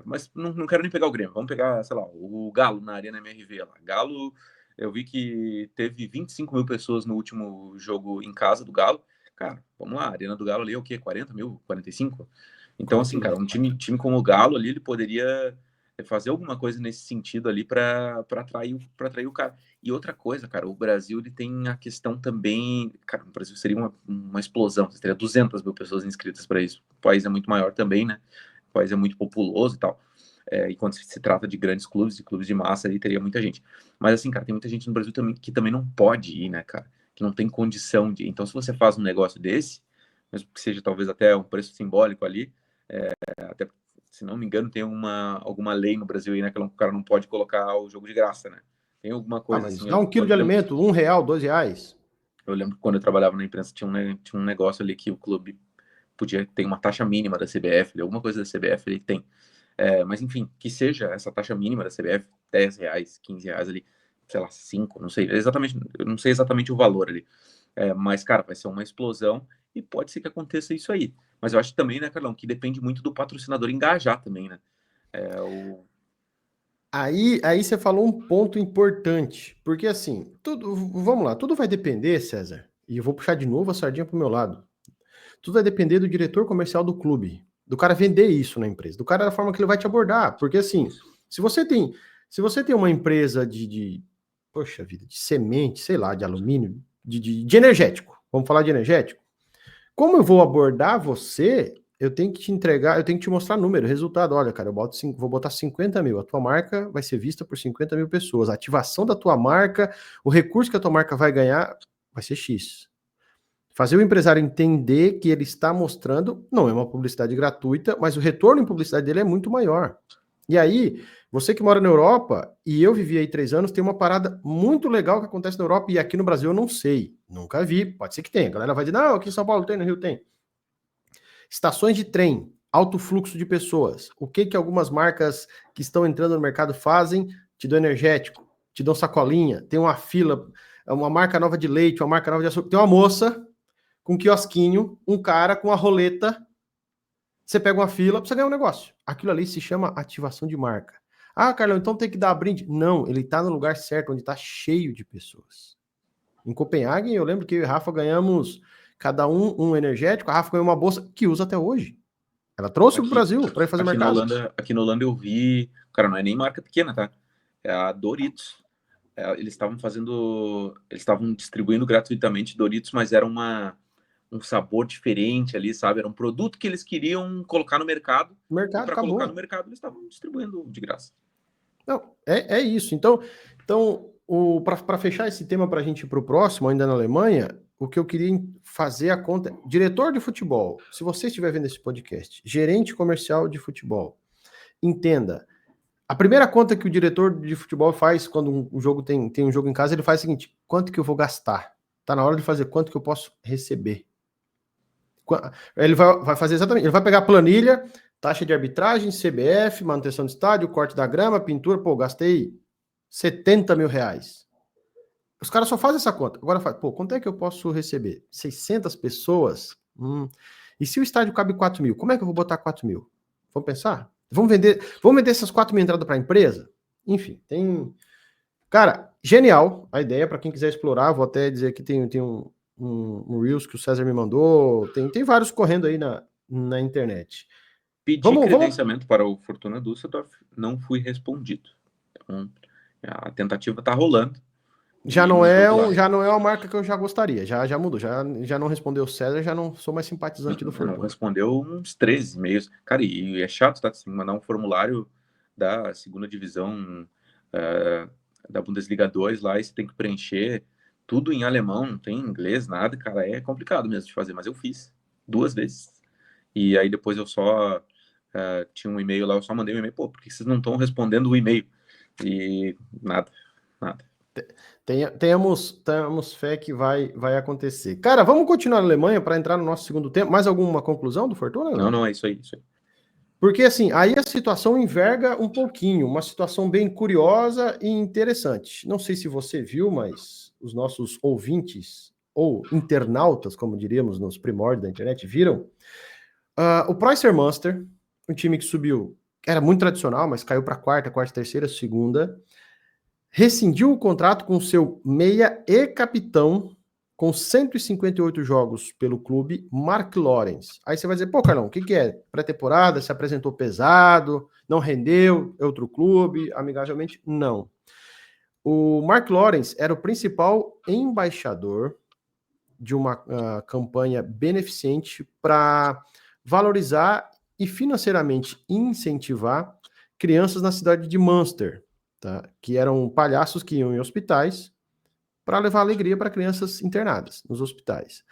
Mas não quero nem pegar o Grêmio, vamos pegar, sei lá, o Galo na Arena MRV lá. Galo, eu vi que teve 25 mil pessoas no último jogo em casa do Galo. Cara, vamos lá, a Arena do Galo ali é o quê? 40 mil? 45? Então, assim, cara, um time como o Galo ali, ele poderia fazer alguma coisa nesse sentido ali para atrair o cara. E outra coisa, cara, o Brasil ele tem a questão também, cara, o Brasil seria uma explosão, teria 200 mil pessoas inscritas para isso. O país é muito maior também, né? O país é muito populoso e tal. E quando se trata de grandes clubes e clubes de massa, aí teria muita gente. Mas assim, cara, tem muita gente no Brasil também que também não pode ir, né, cara? Que não tem condição de ir. Então, se você faz um negócio desse, mesmo que seja talvez até um preço simbólico ali, até se não me engano, tem alguma lei no Brasil aí, né, que o cara não pode colocar o jogo de graça, né? Tem alguma coisa mas assim. dá 1 quilo de alimento, R$1, R$2. Eu lembro que quando eu trabalhava na imprensa tinha um negócio ali que o clube podia ter uma taxa mínima da CBF, alguma coisa da CBF ele tem. Mas enfim, que seja essa taxa mínima da CBF, R$10, R$15 ali, sei lá, 5, não sei exatamente, eu não sei exatamente o valor ali. Mas, cara, vai ser uma explosão e pode ser que aconteça isso aí. Mas eu acho também, né, Carlão, que depende muito do patrocinador engajar também, né? Aí você falou um ponto importante, porque assim, vamos lá, tudo vai depender, César, e eu vou puxar de novo a sardinha pro meu lado. Tudo vai depender do diretor comercial do clube, do cara vender isso na empresa, do cara da forma que ele vai te abordar, porque assim, se você tem uma empresa poxa vida, de semente, sei lá, de alumínio, de energético, vamos falar de energético, como eu vou abordar você, eu tenho que te entregar, eu tenho que te mostrar número, resultado. Olha, cara, vou botar 50 mil. A tua marca vai ser vista por 50 mil pessoas. A ativação da tua marca, o recurso que a tua marca vai ganhar, vai ser X. Fazer o empresário entender que ele está mostrando, não é uma publicidade gratuita, mas o retorno em publicidade dele é muito maior. E aí, você que mora na Europa, e eu vivi aí 3 anos, tem uma parada muito legal que acontece na Europa, e aqui no Brasil eu não sei, nunca vi, pode ser que tenha. A galera vai dizer, não, aqui em São Paulo tem, no Rio tem. Estações de trem, alto fluxo de pessoas. O que algumas marcas que estão entrando no mercado fazem? Te dão energético, te dão sacolinha, tem uma fila, uma marca nova de leite, uma marca nova de açúcar. Tem uma moça com um quiosquinho, um cara com a roleta, você pega uma fila para você ganhar um negócio. Aquilo ali se chama ativação de marca. Ah, Carlão, então tem que dar brinde. Não, ele está no lugar certo, onde está cheio de pessoas. Em Copenhague, eu lembro que eu e o Rafa ganhamos cada um energético, a Rafa ganhou uma bolsa que usa até hoje. Ela trouxe para o Brasil para ir fazer mercado. Aqui na Holanda eu vi, cara, não é nem marca pequena, tá? É a Doritos. Eles estavam distribuindo gratuitamente Doritos, mas era um sabor diferente ali, sabe? Era um produto que eles queriam colocar no mercado. Mercado, para acabou. colocar no mercado, eles estavam distribuindo de graça. Não, é isso. Então para fechar esse tema para a gente ir para o próximo, ainda na Alemanha, o que eu queria fazer a conta. Diretor de futebol, se você estiver vendo esse podcast, gerente comercial de futebol, entenda. A primeira conta que o diretor de futebol faz quando um jogo tem um jogo em casa, ele faz o seguinte: quanto que eu vou gastar? Tá na hora de fazer quanto que eu posso receber. Ele vai fazer exatamente, ele vai pegar a planilha, taxa de arbitragem, CBF, manutenção de estádio, corte da grama, pintura, pô, gastei 70 mil reais. Os caras só fazem essa conta. Agora faz, pô, quanto é que eu posso receber? 600 pessoas? E se o estádio cabe 4 mil, como é que eu vou botar 4 mil? Vamos pensar? Vamos vender essas 4 mil entradas para a empresa? Enfim, tem... Cara, genial a ideia para quem quiser explorar. Vou até dizer que tem um Reels que o César me mandou. Tem vários correndo aí na internet. Pedi credenciamento para o Fortuna Düsseldorf, não fui respondido. Então, a tentativa está rolando. Já não é uma marca que eu já gostaria. Já mudou. Já não respondeu o César, já não sou mais simpatizante do Fortuna. Não respondeu uns 13 e-mails. Cara, e é chato, tá? Você tem que mandar um formulário da segunda divisão da Bundesliga 2 lá e você tem que preencher tudo em alemão, não tem inglês, nada, cara, é complicado mesmo de fazer, mas eu fiz 2 vezes. E aí depois eu só tinha um e-mail lá, eu só mandei um e-mail, pô, por que vocês não estão respondendo o e-mail? E nada. Tenhamos fé que vai acontecer. Cara, vamos continuar na Alemanha para entrar no nosso segundo tempo. Mais alguma conclusão do Fortuna? Não, é isso aí. Porque assim, aí a situação enverga um pouquinho, uma situação bem curiosa e interessante. Não sei se você viu, mas os nossos ouvintes ou internautas, como diríamos nos primórdios da internet, viram, o Preußer Münster, um time que subiu, era muito tradicional, mas caiu para quarta, terceira, segunda, rescindiu o contrato com seu meia e capitão, com 158 jogos pelo clube, Mark Lawrence. Aí você vai dizer, pô, Carlão, o que é? Pré-temporada, se apresentou pesado, não rendeu, é outro clube, amigavelmente? Não. O Mark Lawrence era o principal embaixador de uma campanha beneficente para valorizar e financeiramente incentivar crianças na cidade de Münster, tá? Que eram palhaços que iam em hospitais para levar alegria para crianças internadas nos hospitais.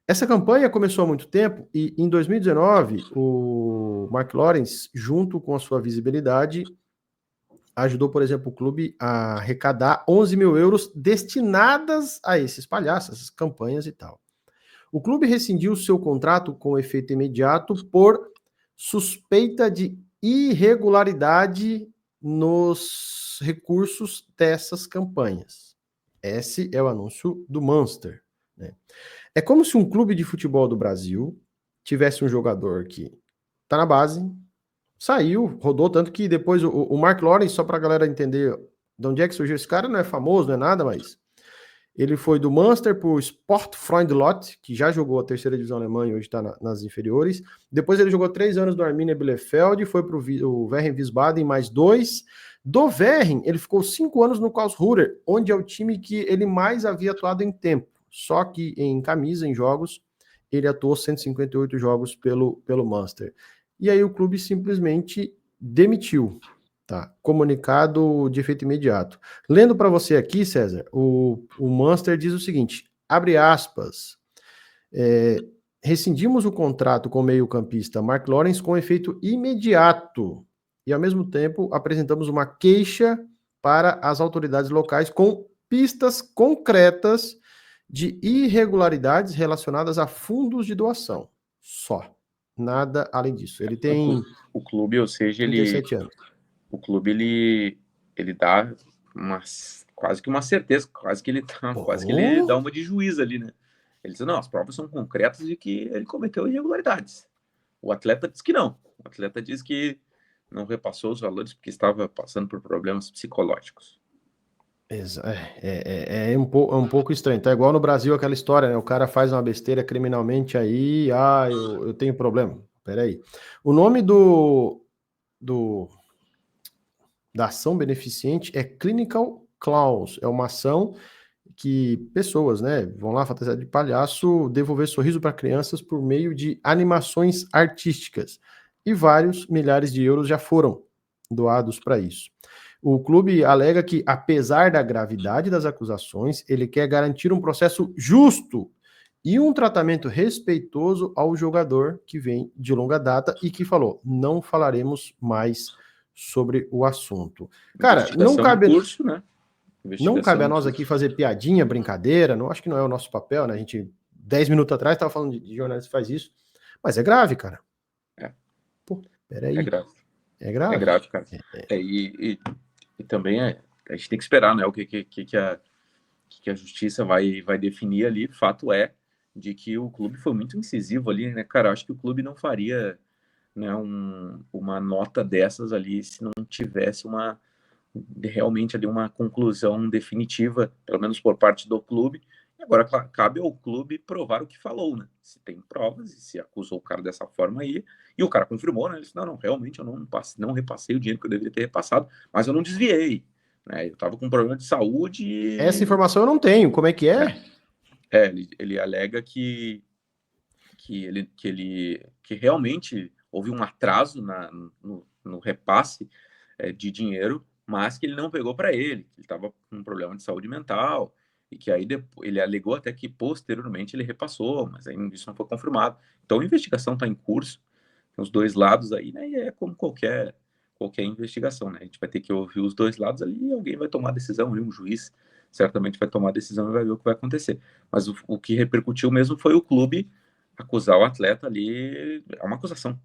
Essa campanha começou há muito tempo e em 2019 o Mark Lawrence, junto com a sua visibilidade, ajudou, por exemplo, o clube a arrecadar 11 mil euros destinadas a esses palhaços, essas campanhas e tal. O clube rescindiu seu contrato com efeito imediato por suspeita de irregularidade nos recursos dessas campanhas. Esse é o anúncio do Münster, né? É como se um clube de futebol do Brasil tivesse um jogador que está na base, saiu, rodou, tanto que depois o Mark Lawrence, só para a galera entender de onde é que surgiu esse cara, não é famoso, não é nada, mas ele foi do Münster para o Sportfreund-Lot, que já jogou a terceira divisão alemã e hoje está nas inferiores. Depois ele jogou 3 anos no Arminia Bielefeld, foi para o Werren Wiesbaden, mais 2. Do Werren, ele ficou 5 anos no Karlsruher, onde é o time que ele mais havia atuado em tempo. Só que em camisa, em jogos, ele atuou 158 jogos pelo Münster. E aí o clube simplesmente demitiu. Tá, comunicado de efeito imediato. Lendo para você aqui, César, o Münster diz o seguinte, abre aspas, rescindimos o contrato com o meio-campista Mark Lawrence com efeito imediato e, ao mesmo tempo, apresentamos uma queixa para as autoridades locais com pistas concretas de irregularidades relacionadas a fundos de doação. Só. Nada além disso. Ele tem... O clube, ou seja, 37 anos. O clube, ele dá quase que uma certeza, quase que ele dá uma de juiz ali, né? Ele diz, não, as provas são concretas de que ele cometeu irregularidades. O atleta diz que não. O atleta diz que não repassou os valores porque estava passando por problemas psicológicos. É um pouco estranho. Tá igual no Brasil aquela história, né? O cara faz uma besteira criminalmente aí, eu tenho problema. Peraí. O nome da ação beneficente é Clinical Clowns. É uma ação que pessoas, né, vão lá fantasiar de palhaço, devolver sorriso para crianças por meio de animações artísticas. E vários milhares de euros já foram doados para isso. O clube alega que, apesar da gravidade das acusações, ele quer garantir um processo justo e um tratamento respeitoso ao jogador que vem de longa data e que falou, não falaremos mais sobre o assunto. Cara, não cabe... Curso, né? Não cabe a nós aqui fazer piadinha, brincadeira, não acho que não é o nosso papel, né? A gente, 10 minutos atrás, estava falando de jornalista que faz isso, mas é grave, cara. Pô, peraí. É grave. É grave. É grave, cara. E também a gente tem que esperar, né? O que a justiça vai definir ali. Fato é de que o clube foi muito incisivo ali, né, cara? Acho que o clube não faria, né, uma nota dessas ali se não tivesse realmente ali uma conclusão definitiva, pelo menos por parte do clube. E agora cabe ao clube provar o que falou, né? Se tem provas e se acusou o cara dessa forma aí, e o cara confirmou, né? Ele disse, não, realmente eu não repassei o dinheiro que eu deveria ter repassado, mas eu não desviei, né? Eu tava com um problema de saúde e... Essa informação eu não tenho, como é que é? Ele alega que realmente houve um atraso no repasse de dinheiro, mas que ele não pegou para ele estava com um problema de saúde mental, e que aí ele alegou até que posteriormente ele repassou, mas ainda isso não foi confirmado. Então a investigação está em curso, tem os dois lados aí, né? E é como qualquer investigação, né? A gente vai ter que ouvir os dois lados ali e alguém vai tomar a decisão, um juiz certamente vai tomar a decisão e vai ver o que vai acontecer. Mas o que repercutiu mesmo foi o clube acusar o atleta ali, é uma acusação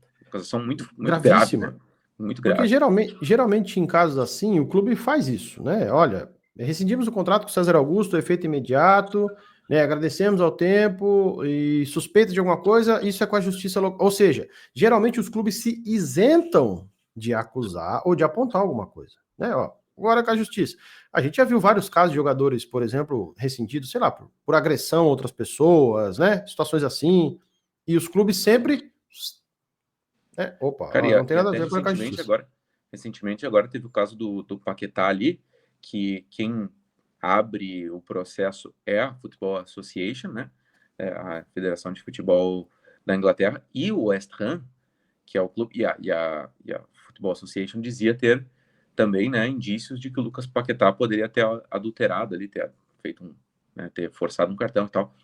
muito grave, né? Muito grave. Porque geralmente em casos assim, o clube faz isso, né? Olha, rescindimos o contrato com o César Augusto, efeito imediato, né? Agradecemos ao tempo e suspeita de alguma coisa, isso é com a justiça local. Ou seja, geralmente os clubes se isentam de acusar ou de apontar alguma coisa, né? Ó, agora com a justiça. A gente já viu vários casos de jogadores, por exemplo, rescindidos, sei lá, por agressão a outras pessoas, né? Situações assim. E os clubes sempre. Opa, Cara, ó, não tem e nada a até ver com a justiça. recentemente agora teve o caso do Paquetá ali, que quem abre o processo é a Football Association, né? É a Federação de Futebol da Inglaterra, e o West Ham, que é o clube, e a Football Association dizia ter também, né, indícios de que o Lucas Paquetá poderia ter adulterado ali, ter feito né, ter forçado um cartão e tal.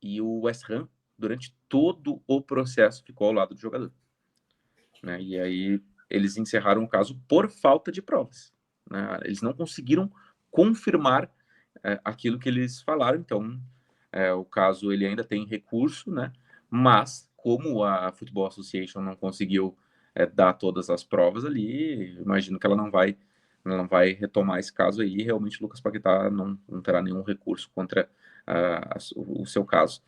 E o West Ham, durante todo o processo, ficou ao lado do jogador, né? E aí eles encerraram o caso por falta de provas, né? Eles não conseguiram confirmar aquilo que eles falaram, então o caso ele ainda tem recurso, né? Mas como a Football Association não conseguiu dar todas as provas ali, imagino que ela não vai retomar esse caso aí, e realmente o Lucas Paquetá não terá nenhum recurso contra o seu caso.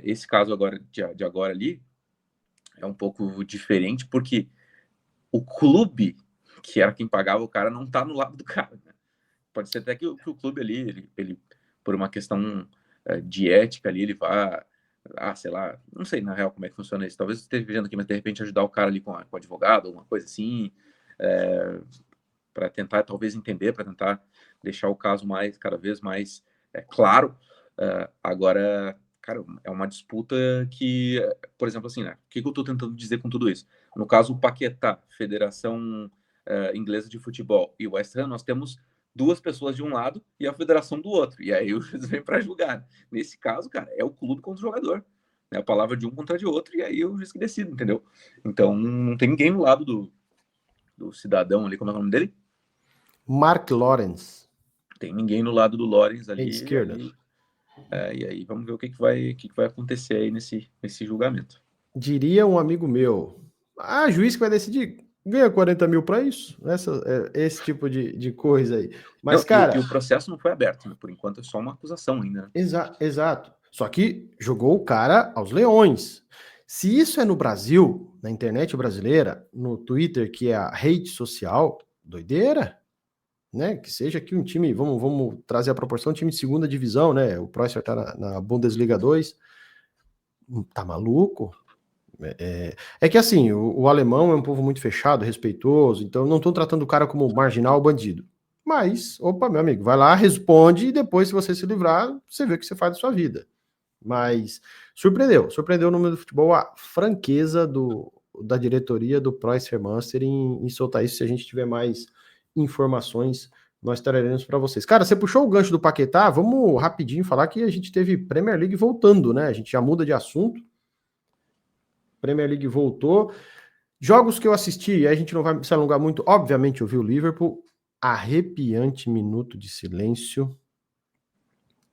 Esse caso agora de agora ali é um pouco diferente, porque o clube, que era quem pagava o cara, não tá no lado do cara, né? Pode ser até que o clube ali, ele por uma questão de ética ali, ele vá, sei lá, não sei na real como é que funciona isso. Talvez esteja vendo aqui, mas de repente ajudar o cara ali com o advogado, alguma coisa assim, para tentar talvez entender, para tentar deixar o caso cada vez mais claro. Agora, cara, é uma disputa que, por exemplo, assim, né? O que eu estou tentando dizer com tudo isso? No caso, o Paquetá, Federação Inglesa de Futebol e o West Ham, nós temos duas pessoas de um lado e a federação do outro. E aí o juiz vem para julgar. Nesse caso, cara, é o clube contra o jogador. É a palavra de um contra de outro, e aí é o juiz que decide, entendeu? Então, não tem ninguém no lado do cidadão ali, como é o nome dele? Mark Lawrence. Tem ninguém no lado do Lawrence É de ali, esquerda. e aí vamos ver o que vai acontecer aí nesse julgamento. Diria um amigo meu, juiz que vai decidir, ganha 40 mil para isso, esse tipo de coisa aí. Mas, Não, cara... e o processo não foi aberto, né? Por enquanto é só uma acusação ainda, né? Exato. Só que jogou o cara aos leões. Se isso é no Brasil, na internet brasileira, no Twitter, que é a rede social, doideira, né? Que seja aqui um time, vamos trazer a proporção, um time de segunda divisão, né? O Preußen tá na Bundesliga 2. Tá maluco? É que assim, o alemão é um povo muito fechado, respeitoso, então não estão tratando o cara como marginal ou bandido. Mas, opa, meu amigo, vai lá, responde e depois, se você se livrar, você vê o que você faz da sua vida. Mas surpreendeu no mundo do futebol a franqueza da diretoria do Preußen Münster em soltar isso. Se a gente tiver mais informações, nós traremos para vocês. Cara, você puxou o gancho do Paquetá, vamos rapidinho falar que a gente teve Premier League voltando, né? A gente já muda de assunto. Premier League voltou. Jogos que eu assisti, a gente não vai se alongar muito. Obviamente, eu vi o Liverpool, arrepiante minuto de silêncio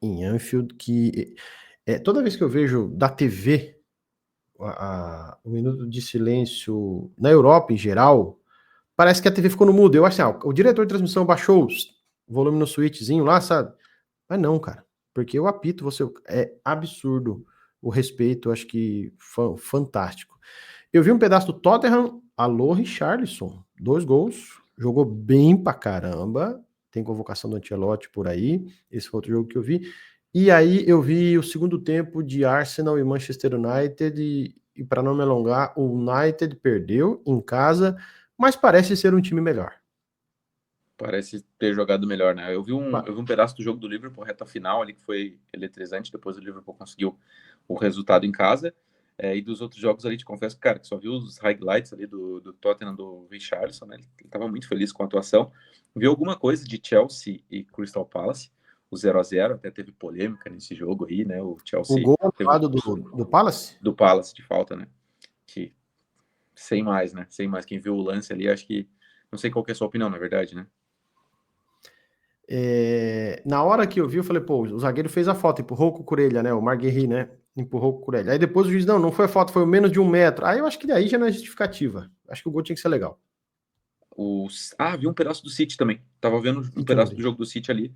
em Anfield, que toda vez que eu vejo da TV o minuto de silêncio na Europa em geral, parece que a TV ficou no mudo. Eu acho assim, o diretor de transmissão baixou o volume no switchzinho lá, sabe? Mas não, cara, porque o apito, é absurdo o respeito, eu acho que fantástico. Eu vi um pedaço do Tottenham, alô Richarlison, 2 gols, jogou bem pra caramba, tem convocação do Ancelotti por aí, esse foi outro jogo que eu vi. E aí eu vi o segundo tempo de Arsenal e Manchester United, e para não me alongar, o United perdeu em casa, mas parece ser um time melhor. Parece ter jogado melhor, né? Eu vi um pedaço do jogo do Liverpool, reta final ali, que foi eletrizante. Depois o Liverpool conseguiu o resultado em casa. E dos outros jogos ali, te confesso, cara, que só viu os highlights ali do Tottenham, do Richarlison, né? Ele estava muito feliz com a atuação. Viu alguma coisa de Chelsea e Crystal Palace, o 0-0, até teve polêmica nesse jogo aí, né? O O Chelsea gol teve anulado do Palace? do Palace de falta, né? Que sem mais, né? Sem mais. Quem viu o lance ali, acho que. Não sei qual que é a sua opinião, na verdade, né? Na hora que eu vi, eu falei, pô, o zagueiro fez a falta, empurrou o Cucurella, né? O Marguerri, né? Empurrou o Cucurella. Aí depois o juiz, não foi a falta, foi menos de 1 metro. Aí eu acho que daí já não é justificativa. Acho que o gol tinha que ser legal. Vi um pedaço do City também. Tava vendo um E que eu não pedaço do vi. jogo do City ali.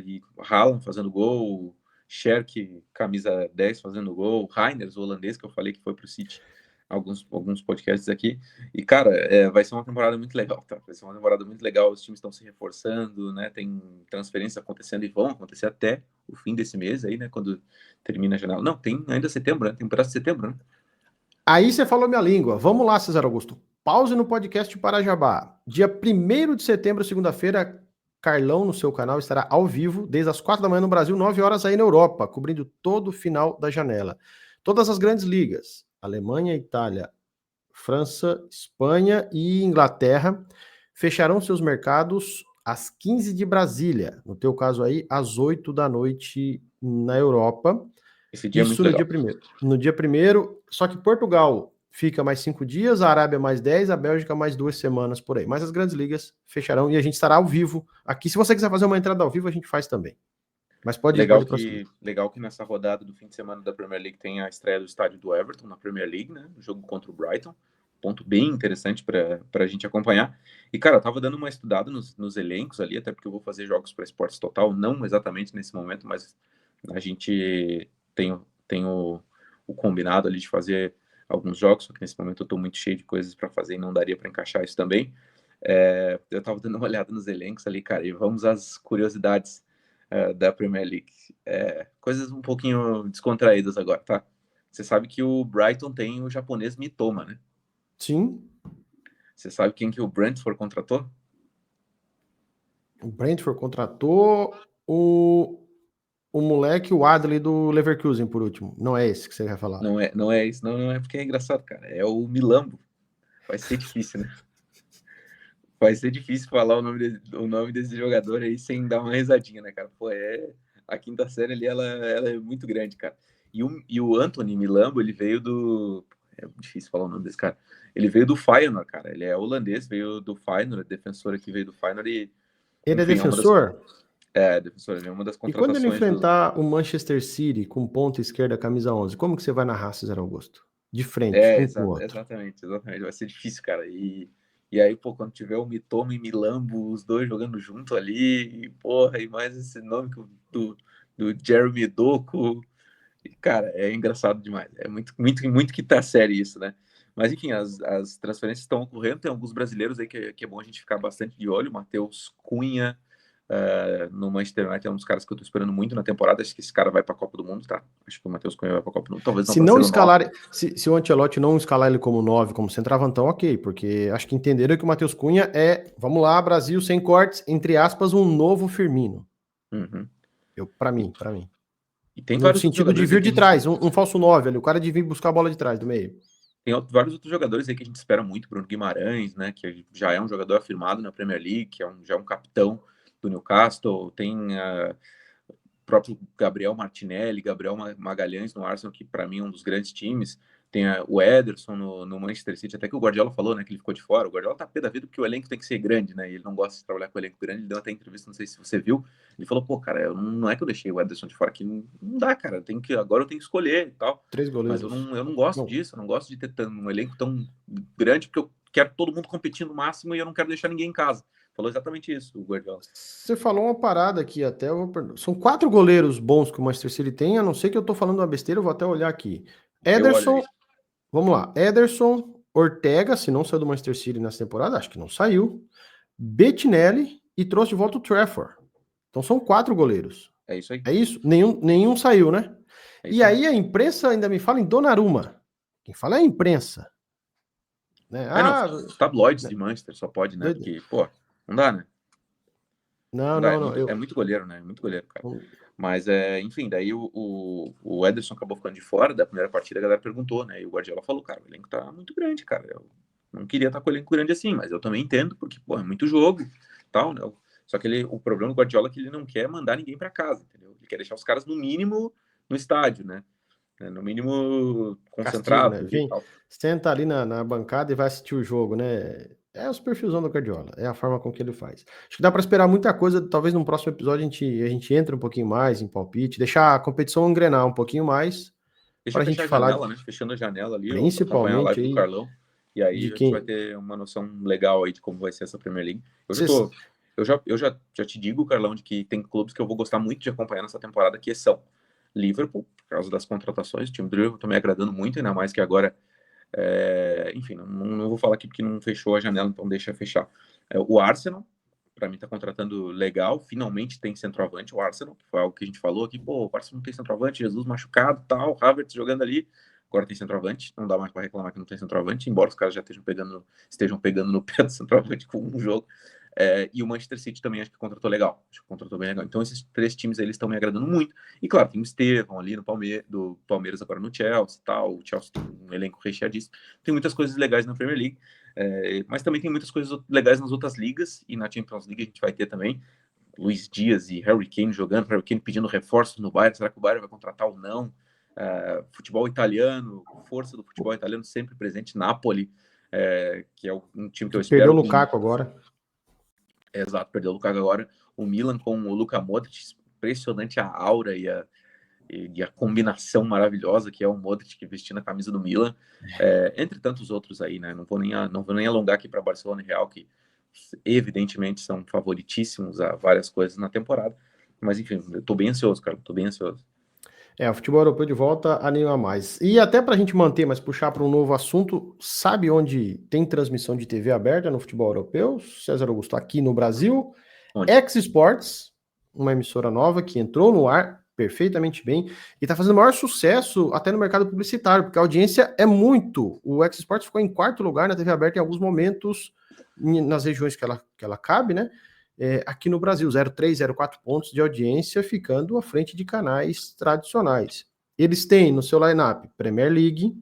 e Haaland fazendo gol, Scherk, camisa 10, fazendo gol, Reiners, o holandês, que eu falei que foi pro City alguns podcasts aqui. E, cara, vai ser uma temporada muito legal, tá? Vai ser uma temporada muito legal, os times estão se reforçando, né? Tem transferências acontecendo e vão acontecer até o fim desse mês aí, né? Quando termina a janela. Não, tem ainda setembro, né? Tem um pedaço de setembro, né? Aí você falou minha língua. Vamos lá, César Augusto. Pause no podcast para Jabá. Dia 1º de setembro, segunda-feira, Carlão no seu canal estará ao vivo, desde as 4 da manhã no Brasil, 9 horas aí na Europa, cobrindo todo o final da janela. Todas as grandes ligas, Alemanha, Itália, França, Espanha e Inglaterra, fecharão seus mercados às 15 de Brasília. No teu caso aí, às 8 da noite na Europa. Esse dia é muito Isso no legal. dia 1º. No dia 1º, só que Portugal fica mais 5 dias, a Arábia mais 10, a Bélgica mais 2 semanas por aí. Mas as grandes ligas fecharão e a gente estará ao vivo aqui. Se você quiser fazer uma entrada ao vivo, a gente faz também. Mas pode prosseguir. Legal que nessa rodada do fim de semana da Premier League tem a estreia do estádio do Everton na Premier League, né? O jogo contra o Brighton. Ponto bem interessante para a gente acompanhar. E, cara, eu tava dando uma estudada nos elencos ali, até porque eu vou fazer jogos para Esportes Total, não exatamente nesse momento, mas a gente tem o combinado ali de fazer alguns jogos, só que nesse momento eu tô muito cheio de coisas para fazer e não daria para encaixar isso também. Eu tava dando uma olhada nos elencos ali, cara, e vamos às curiosidades da Premier League. Coisas um pouquinho descontraídas agora, tá? Você sabe que o Brighton tem o japonês Mitoma, né? Sim. Você sabe quem que o Brentford contratou? O Brentford contratou o moleque, o Adley do Leverkusen, por último. Não é esse que você vai falar. Não é isso, não é porque é engraçado, cara. É o Milambo. Vai ser difícil, né? Vai ser difícil falar o nome desse jogador aí sem dar uma risadinha, né, cara? Pô, a quinta série ali, ela é muito grande, cara. E o Anthony Milambo, ele veio do... É difícil falar o nome desse cara. Ele veio do Feyenoord, cara. Ele é holandês, veio do Feyenoord, defensor aqui, veio do Feyenoord e... Ele Enfim, é defensor? defensor, ele é uma das E quando ele contratações enfrentar o Manchester City com ponta esquerda, camisa 11, como que você vai narrar, César Augusto? De frente, um com o outro. Exatamente. Vai ser difícil, cara. E aí, pô, quando tiver o Mitoma e Milambo, os dois jogando junto ali, e, porra, e mais esse nome do Jeremy Doku. Cara, é engraçado demais. É muito que tá sério isso, né? Mas enfim, as transferências estão ocorrendo. Tem alguns brasileiros aí que é bom a gente ficar bastante de olho. Matheus Cunha, no Manchester United, é um dos caras que eu tô esperando muito na temporada. Acho que esse cara vai pra Copa do Mundo, tá? Acho que o Matheus Cunha vai pra Copa do Mundo. Talvez não Se pra não ser o 9. escalar, se o Ancelotti não escalar ele como 9, como centroavantão, ok, porque acho que entenderam que o Matheus Cunha vamos lá, Brasil, sem cortes, entre aspas, um novo Firmino. Uhum. Para mim. E tem No vários outros sentido de jogadores aí vir que de trás, um falso 9 ali, o cara de vir buscar a bola de trás, do meio. tem vários outros jogadores aí que a gente espera muito. Bruno Guimarães, né? Que já é um jogador afirmado na Premier League, que já é um capitão do Newcastle. Tem o próprio Gabriel Martinelli, Gabriel Magalhães no Arsenal, que para mim é um dos grandes times. Tem o Ederson no Manchester City, até que o Guardiola falou, né, que ele ficou de fora. O Guardiola tá pé da vida porque o elenco tem que ser grande, né? E ele não gosta de trabalhar com o elenco grande. Ele deu até entrevista, não sei se você viu. Ele falou, pô, cara, não é que eu deixei o Ederson de fora aqui, não dá, cara. Agora eu tenho que escolher e tal. 3 Mas goleiros. eu não gosto disso, eu não gosto de ter um elenco tão grande, porque eu quero todo mundo competindo no máximo e eu não quero deixar ninguém em casa. Falou exatamente isso, o Guardiola. Você falou uma parada aqui, até são 4 goleiros bons que o Manchester City tem, a não ser que eu tô falando uma besteira, eu vou até olhar aqui. Eu olho Ederson, ali. vamos lá, Ederson, Ortega, se não saiu do Manchester City nessa temporada, acho que não saiu, Bettinelli e trouxe de volta o Trafford. Então são 4 goleiros. É isso aí. É isso? Nenhum saiu, né? É e aí a imprensa ainda me fala em Donnarumma. Quem fala é a imprensa. Né? Os tabloides de Manchester só pode, né? Doido. Porque, pô, não dá, né? Não, dá, não. É muito goleiro, né? É muito goleiro, cara. Mas, enfim, daí o Ederson acabou ficando de fora da primeira partida, a galera perguntou, né? E o Guardiola falou, cara, o elenco tá muito grande, cara. Eu não queria estar com o elenco grande assim, mas eu também entendo, porque, pô, é muito jogo e tal, né? Só que o problema do Guardiola é que ele não quer mandar ninguém para casa, entendeu? Ele quer deixar os caras no mínimo no estádio, né? No mínimo Castigo, concentrado. né? Vem, senta ali na bancada e vai assistir o jogo, né? É os perfilzão do Guardiola, é a forma com que ele faz. Acho que dá para esperar muita coisa, talvez no próximo episódio a gente entre um pouquinho mais em palpite, deixar a competição engrenar um pouquinho mais, Deixa para eu a fechar gente a falar janela, né? Fechando a janela ali, eu acompanhar a principalmente live do aí Carlão. E aí de a gente vai quem... ter uma noção legal aí de como vai ser essa Premier League. Eu já Cês- tô. eu já te digo, Carlão, de que tem clubes que eu vou gostar muito de acompanhar nessa temporada, que são Liverpool, por causa das contratações, o time do Liverpool tá me agradando muito, ainda mais que agora, enfim, não vou falar aqui porque não fechou a janela, então deixa fechar. O Arsenal, para mim tá contratando legal, finalmente tem centroavante, o Arsenal, que foi algo que a gente falou aqui, pô, o Arsenal não tem centroavante, Jesus machucado, tal, Havertz jogando ali, agora tem centroavante, não dá mais para reclamar que não tem centroavante, embora os caras já estejam pegando no pé do centroavante com um jogo. E o Manchester City também acho que contratou legal, acho que contratou bem legal. Então esses 3 times aí, eles estão me agradando muito. E claro, tem o Estevão ali do Palmeiras agora no Chelsea, tal. O Chelsea tem um elenco recheadíssimo. Tem muitas coisas legais na Premier League, mas também tem muitas coisas legais nas outras ligas, e na Champions League a gente vai ter também Luiz Dias e Harry Kane jogando, Harry Kane pedindo reforço no Bayern, será que o Bayern vai contratar ou não? Futebol italiano, força do futebol italiano sempre presente, Napoli, que é um time que eu espero... Perdeu o Lukaku agora. Exato, perdeu o Lukaku agora. O Milan com o Luka Modric, impressionante a aura e a combinação maravilhosa que é o Modric vestindo a camisa do Milan, entre tantos outros aí, né? Não vou nem alongar aqui para Barcelona e Real, que evidentemente são favoritíssimos a várias coisas na temporada, mas enfim, eu tô bem ansioso, cara, tô bem ansioso. O futebol europeu de volta anima mais. E até para a gente manter, mas puxar para um novo assunto, sabe onde tem transmissão de TV aberta no futebol europeu? César Augusto, aqui no Brasil. X Sports, uma emissora nova que entrou no ar perfeitamente bem e está fazendo o maior sucesso até no mercado publicitário, porque a audiência é muito. O X Sports ficou em 4º lugar na TV aberta em alguns momentos, nas regiões que ela cabe, né? Aqui no Brasil, 0,3, 0,4 pontos de audiência, ficando à frente de canais tradicionais. Eles têm no seu line-up Premier League,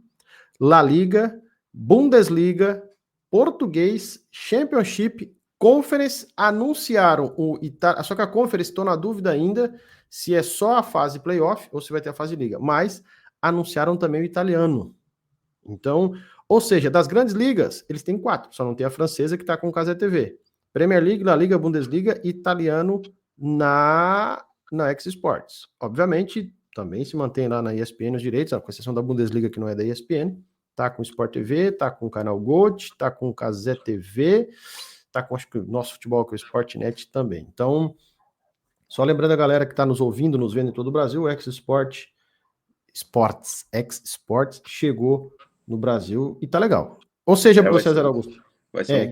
La Liga, Bundesliga, Português, Championship, Conference. Anunciaram só que a Conference, estou na dúvida ainda se é só a fase playoff ou se vai ter a fase liga, mas anunciaram também o italiano. Então, ou seja, das grandes ligas, eles têm 4, só não tem a francesa que está com o Cazé TV. Premier League, La Liga, Bundesliga, italiano na X Sports. Obviamente, também se mantém lá na ESPN os direitos, com exceção da Bundesliga, que não é da ESPN. Tá com o Sport TV, tá com o canal Gold, tá com o Cazé TV, tá com, acho que o nosso futebol, que é o Sportnet também. Então, só lembrando a galera que está nos ouvindo, nos vendo em todo o Brasil, o X Sports chegou no Brasil e tá legal. Ou seja, para o César Augusto. Vai ser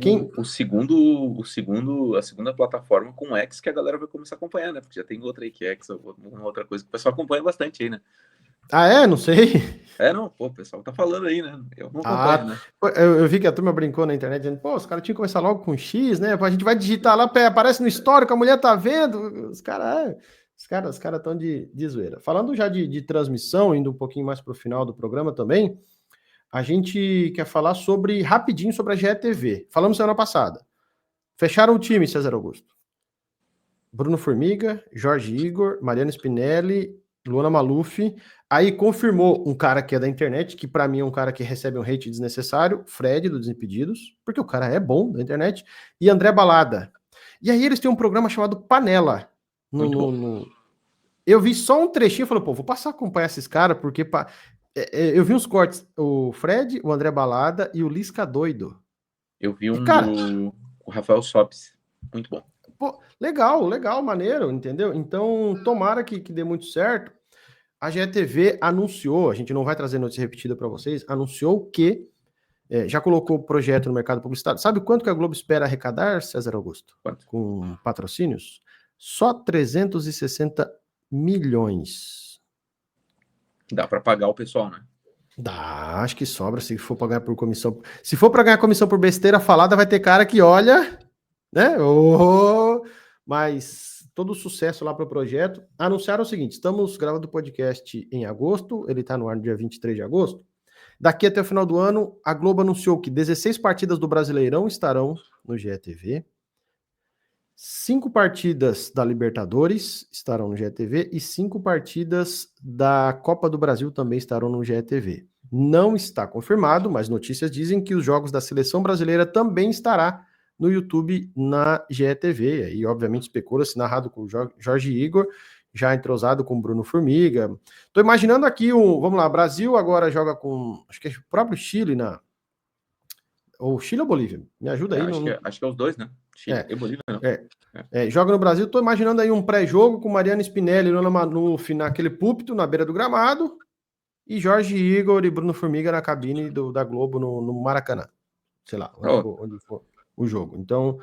a segunda plataforma com X que a galera vai começar a acompanhar, né? Porque já tem outra aí que é X, uma outra coisa que o pessoal acompanha bastante aí, né? Não sei. O pessoal tá falando aí, né? Eu não acompanho, né? Eu vi que a turma brincou na internet dizendo, os caras tinham que começar logo com X, né? A gente vai digitar lá, aparece no histórico, a mulher tá vendo. Os caras estão de zoeira. Falando já de transmissão, indo um pouquinho mais pro final do programa também, a gente quer falar rapidinho sobre a GETV. Falamos semana passada. Fecharam o time, César Augusto. Bruno Formiga, Jorge Igor, Mariano Spinelli, Luana Maluf. Aí confirmou um cara que é da internet, que para mim é um cara que recebe um hate desnecessário, Fred, do Desimpedidos, porque o cara é bom da internet, e André Balada. E aí eles têm um programa chamado Panela. Eu vi só um trechinho e falei, vou passar a acompanhar esses caras, porque... Eu vi uns cortes, o Fred, o André Balada e o Lisca Doido. Eu vi do Rafael Sopes, muito bom. Legal, maneiro, entendeu? Então, tomara que dê muito certo. A GETV anunciou, a gente não vai trazer notícia repetida para vocês, anunciou que já colocou o projeto no mercado publicitário. Sabe quanto que a Globo espera arrecadar, César Augusto? Quanto? Com patrocínios? Só 360 milhões. Dá para pagar o pessoal, né? Dá, acho que sobra se for para ganhar por comissão. Se for para ganhar comissão por besteira falada, vai ter cara que olha, né? Mas todo o sucesso lá para o projeto. Anunciaram o seguinte: estamos gravando o podcast em agosto, ele está no ar no dia 23 de agosto. Daqui até o final do ano, a Globo anunciou que 16 partidas do Brasileirão estarão no GETV. 5 partidas da Libertadores estarão no GETV e 5 partidas da Copa do Brasil também estarão no GETV. Não está confirmado, mas notícias dizem que os jogos da Seleção Brasileira também estará no YouTube na GETV. Aí, obviamente, especula-se, narrado com o Jorge Igor, já entrosado com o Bruno Formiga. Estou imaginando aqui, vamos lá, Brasil agora joga com, acho que é o próprio Chile ou Chile ou Bolívia? Me ajuda aí. Acho que é os dois, né? Chile e Bolívia, não. Joga no Brasil, tô imaginando aí um pré-jogo com Mariano Spinelli naquele púlpito, na beira do gramado, e Jorge Igor e Bruno Formiga na cabine da Globo no Maracanã. Sei lá, onde for o jogo. Então,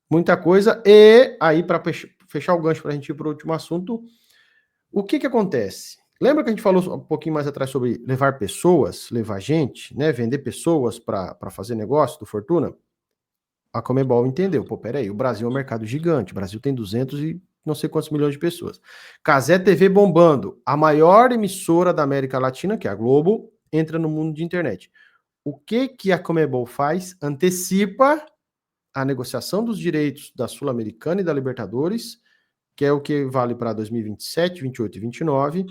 muita coisa. E aí, para fechar o gancho para a gente ir para o último assunto, o que acontece? Lembra que a gente falou um pouquinho mais atrás sobre levar pessoas, levar gente, né? Vender pessoas para fazer negócio do Fortuna? A Conmebol entendeu. Pô, peraí, o Brasil é um mercado gigante. O Brasil tem 200 e não sei quantos milhões de pessoas. Cazé TV bombando. A maior emissora da América Latina, que é a Globo, entra no mundo de internet. O que a Conmebol faz? Antecipa a negociação dos direitos da Sul-Americana e da Libertadores, que é o que vale para 2027, 28 e 29,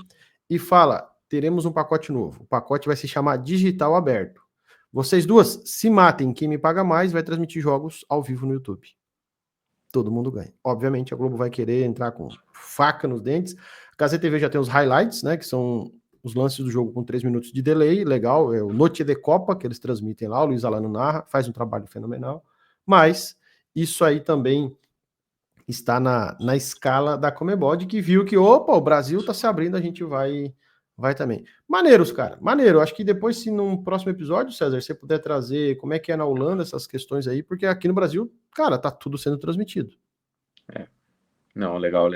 e fala, teremos um pacote novo. O pacote vai se chamar Digital Aberto. Vocês duas se matem, quem me paga mais vai transmitir jogos ao vivo no YouTube. Todo mundo ganha. Obviamente a Globo vai querer entrar com faca nos dentes. A Cazé TV já tem os highlights, né, que são os lances do jogo com 3 minutos de delay, legal, é o Noite de Copa, que eles transmitem lá, o Luiz Alano narra, faz um trabalho fenomenal, mas isso aí também está na escala da Conmebol, que viu que, opa, o Brasil tá se abrindo, a gente vai também. Maneiros, cara, maneiro. Acho que depois, se num próximo episódio, César, você puder trazer como é que é na Holanda essas questões aí, porque aqui no Brasil, cara, tá tudo sendo transmitido. Não, legal.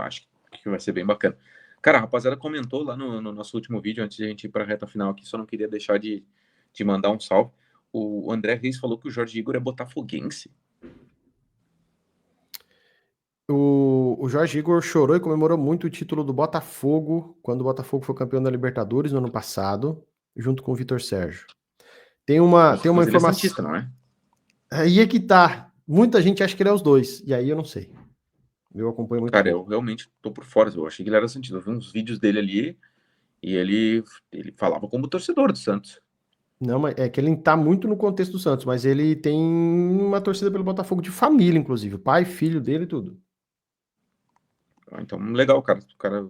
Acho que vai ser bem bacana. Cara, a rapaziada comentou lá no nosso último vídeo, antes de a gente ir para a reta final aqui, só não queria deixar de mandar um salve. O André Reis falou que o Jorge Igor é botafoguense. O Jorge Igor chorou e comemorou muito o título do Botafogo, quando o Botafogo foi campeão da Libertadores no ano passado, junto com o Vitor Sérgio. Tem uma informação... Ele é santista, não é? Aí é que tá. Muita gente acha que ele é os dois, e aí eu não sei. Eu acompanho muito. Cara, eu realmente tô por fora. Eu achei que ele era santista. Eu vi uns vídeos dele ali e ele falava como torcedor do Santos. Não, mas é que ele tá muito no contexto do Santos, mas ele tem uma torcida pelo Botafogo de família, inclusive. Pai, filho dele e tudo. Então, legal, cara.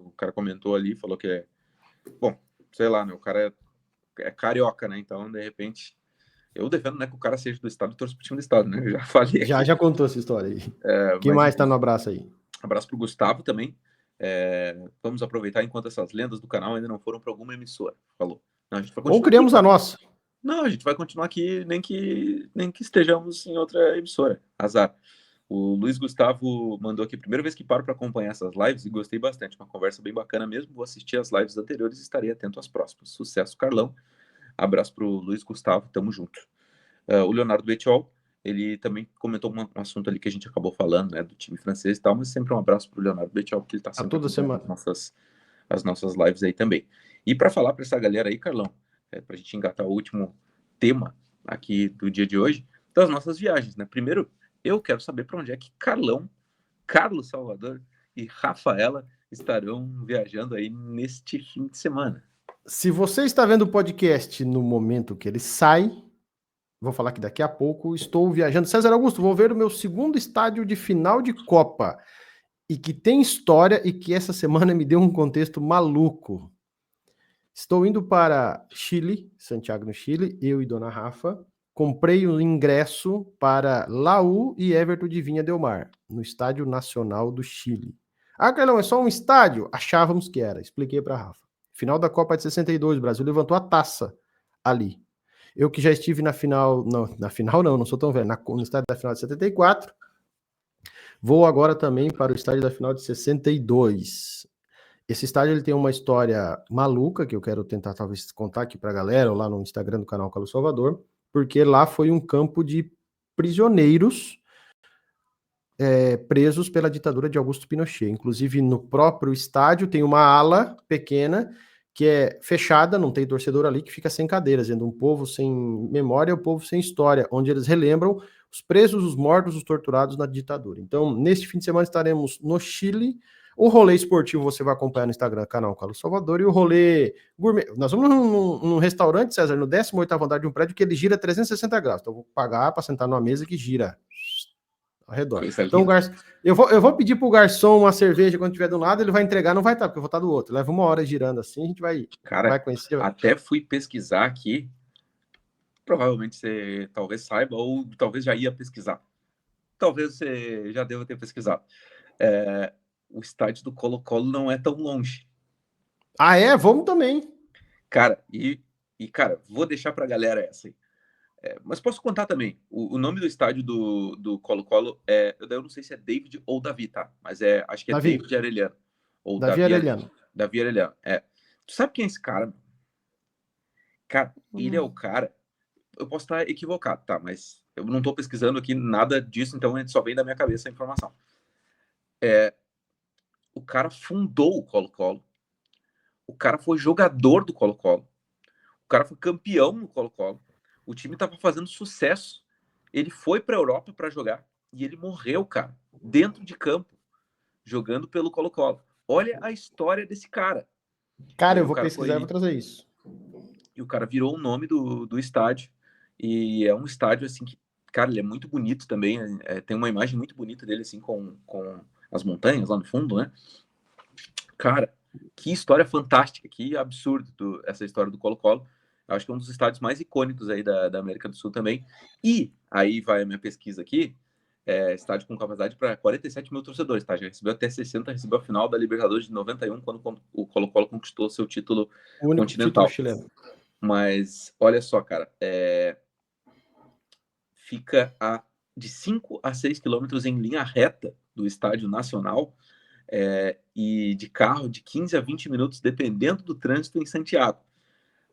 O cara comentou ali, falou que é... Bom, sei lá, né? O cara é carioca, né? Então, de repente... Eu defendo, né, que o cara seja do estado e torço pro time do estado, né? Eu já falei aqui. Já contou essa história aí. Quem mais tá no abraço aí? Abraço pro Gustavo também. Vamos aproveitar enquanto essas lendas do canal ainda não foram para alguma emissora. Falou. Não, a gente vai Ou criamos aqui, a nossa. Não, a gente vai continuar aqui, nem que estejamos em outra emissora. Azar. O Luiz Gustavo mandou aqui, primeira vez que paro para acompanhar essas lives e gostei bastante. Uma conversa bem bacana mesmo. Vou assistir as lives anteriores e estarei atento às próximas. Sucesso, Carlão. Abraço pro Luiz Gustavo, tamo junto. O Leonardo Betiol, ele também comentou um assunto ali que a gente acabou falando, né, do time francês e tal, mas sempre um abraço pro Leonardo Betiol, porque ele tá sempre toda semana as nossas lives aí também. E para falar para essa galera aí, Carlão, pra gente engatar o último tema aqui do dia de hoje, das nossas viagens, né? Primeiro, eu quero saber para onde é que Carlão, Carlos Salvador e Rafaela estarão viajando aí neste fim de semana. Se você está vendo o podcast no momento que ele sai, vou falar que daqui a pouco estou viajando. César Augusto, vou ver o meu segundo estádio de final de Copa. E que tem história e que essa semana me deu um contexto maluco. Estou indo para Chile, Santiago no Chile, eu e Dona Rafa. Comprei o ingresso para Laú e Everton de Vinha del Mar, no Estádio Nacional do Chile. Ah, Carlão, é só um estádio? Achávamos que era, expliquei para a Rafa. Final da Copa de 62, o Brasil levantou a taça ali. Eu que já estive na final, não sou tão velho, no estádio da final de 74, vou agora também para o estádio da final de 62. Esse estádio ele tem uma história maluca, que eu quero tentar talvez contar aqui para a galera, ou lá no Instagram do canal Carlos Salvador, porque lá foi um campo de prisioneiros presos pela ditadura de Augusto Pinochet. Inclusive, no próprio estádio tem uma ala pequena que é fechada, não tem torcedor ali, que fica sem cadeiras, dizendo um povo sem memória, um povo sem história, onde eles relembram os presos, os mortos, os torturados na ditadura. Então, neste fim de semana estaremos no Chile. O rolê esportivo você vai acompanhar no Instagram, canal Carlos Salvador, e o rolê gourmet. Nós vamos num restaurante, César, no 18º andar de um prédio que ele gira 360 graus. Então, eu vou pagar para sentar numa mesa que gira ao redor. Então, eu vou pedir pro garçom uma cerveja quando estiver do lado, ele vai entregar, não vai estar, porque eu vou estar do outro. Leva 1 hora girando assim, a gente vai conhecer. Até fui pesquisar aqui, provavelmente você talvez saiba, ou talvez já ia pesquisar. talvez você já deva ter pesquisado. O estádio do Colo-Colo não é tão longe. Ah, é? Vamos também. Cara, cara, vou deixar pra galera essa aí. Mas posso contar também. O nome do estádio do Colo-Colo eu não sei se é David ou Davi, tá? Mas acho que é Davi. David Arellano. Ou Davi Davi, Arellano. Davi Arellano. Tu sabe quem é esse cara? Cara, ele é o cara. Eu posso estar equivocado, tá? Mas eu não tô pesquisando aqui nada disso, então só vem da minha cabeça a informação. O cara fundou o Colo-Colo. O cara foi jogador do Colo-Colo. O cara foi campeão no Colo-Colo. O time tava fazendo sucesso. Ele foi pra Europa pra jogar. E ele morreu, cara. Dentro de campo. Jogando pelo Colo-Colo. Olha a história desse cara. E Cara, aí eu vou pesquisar e vou trazer isso. E o cara virou o nome do estádio. E é um estádio, assim, que, cara, ele é muito bonito também. Tem uma imagem muito bonita dele, assim, com as montanhas lá no fundo, né? Cara, que história fantástica, que absurdo essa história do Colo-Colo. Acho que é um dos estádios mais icônicos aí da América do Sul também. E aí vai a minha pesquisa aqui, estádio com capacidade para 47 mil torcedores, tá? Já recebeu até 60, recebeu a final da Libertadores de 91, quando o Colo-Colo conquistou seu título O único título continental. chileno. Mas, olha só, cara, fica de 5 a 6 quilômetros em linha reta do Estádio Nacional, e de carro de 15 a 20 minutos, dependendo do trânsito em Santiago.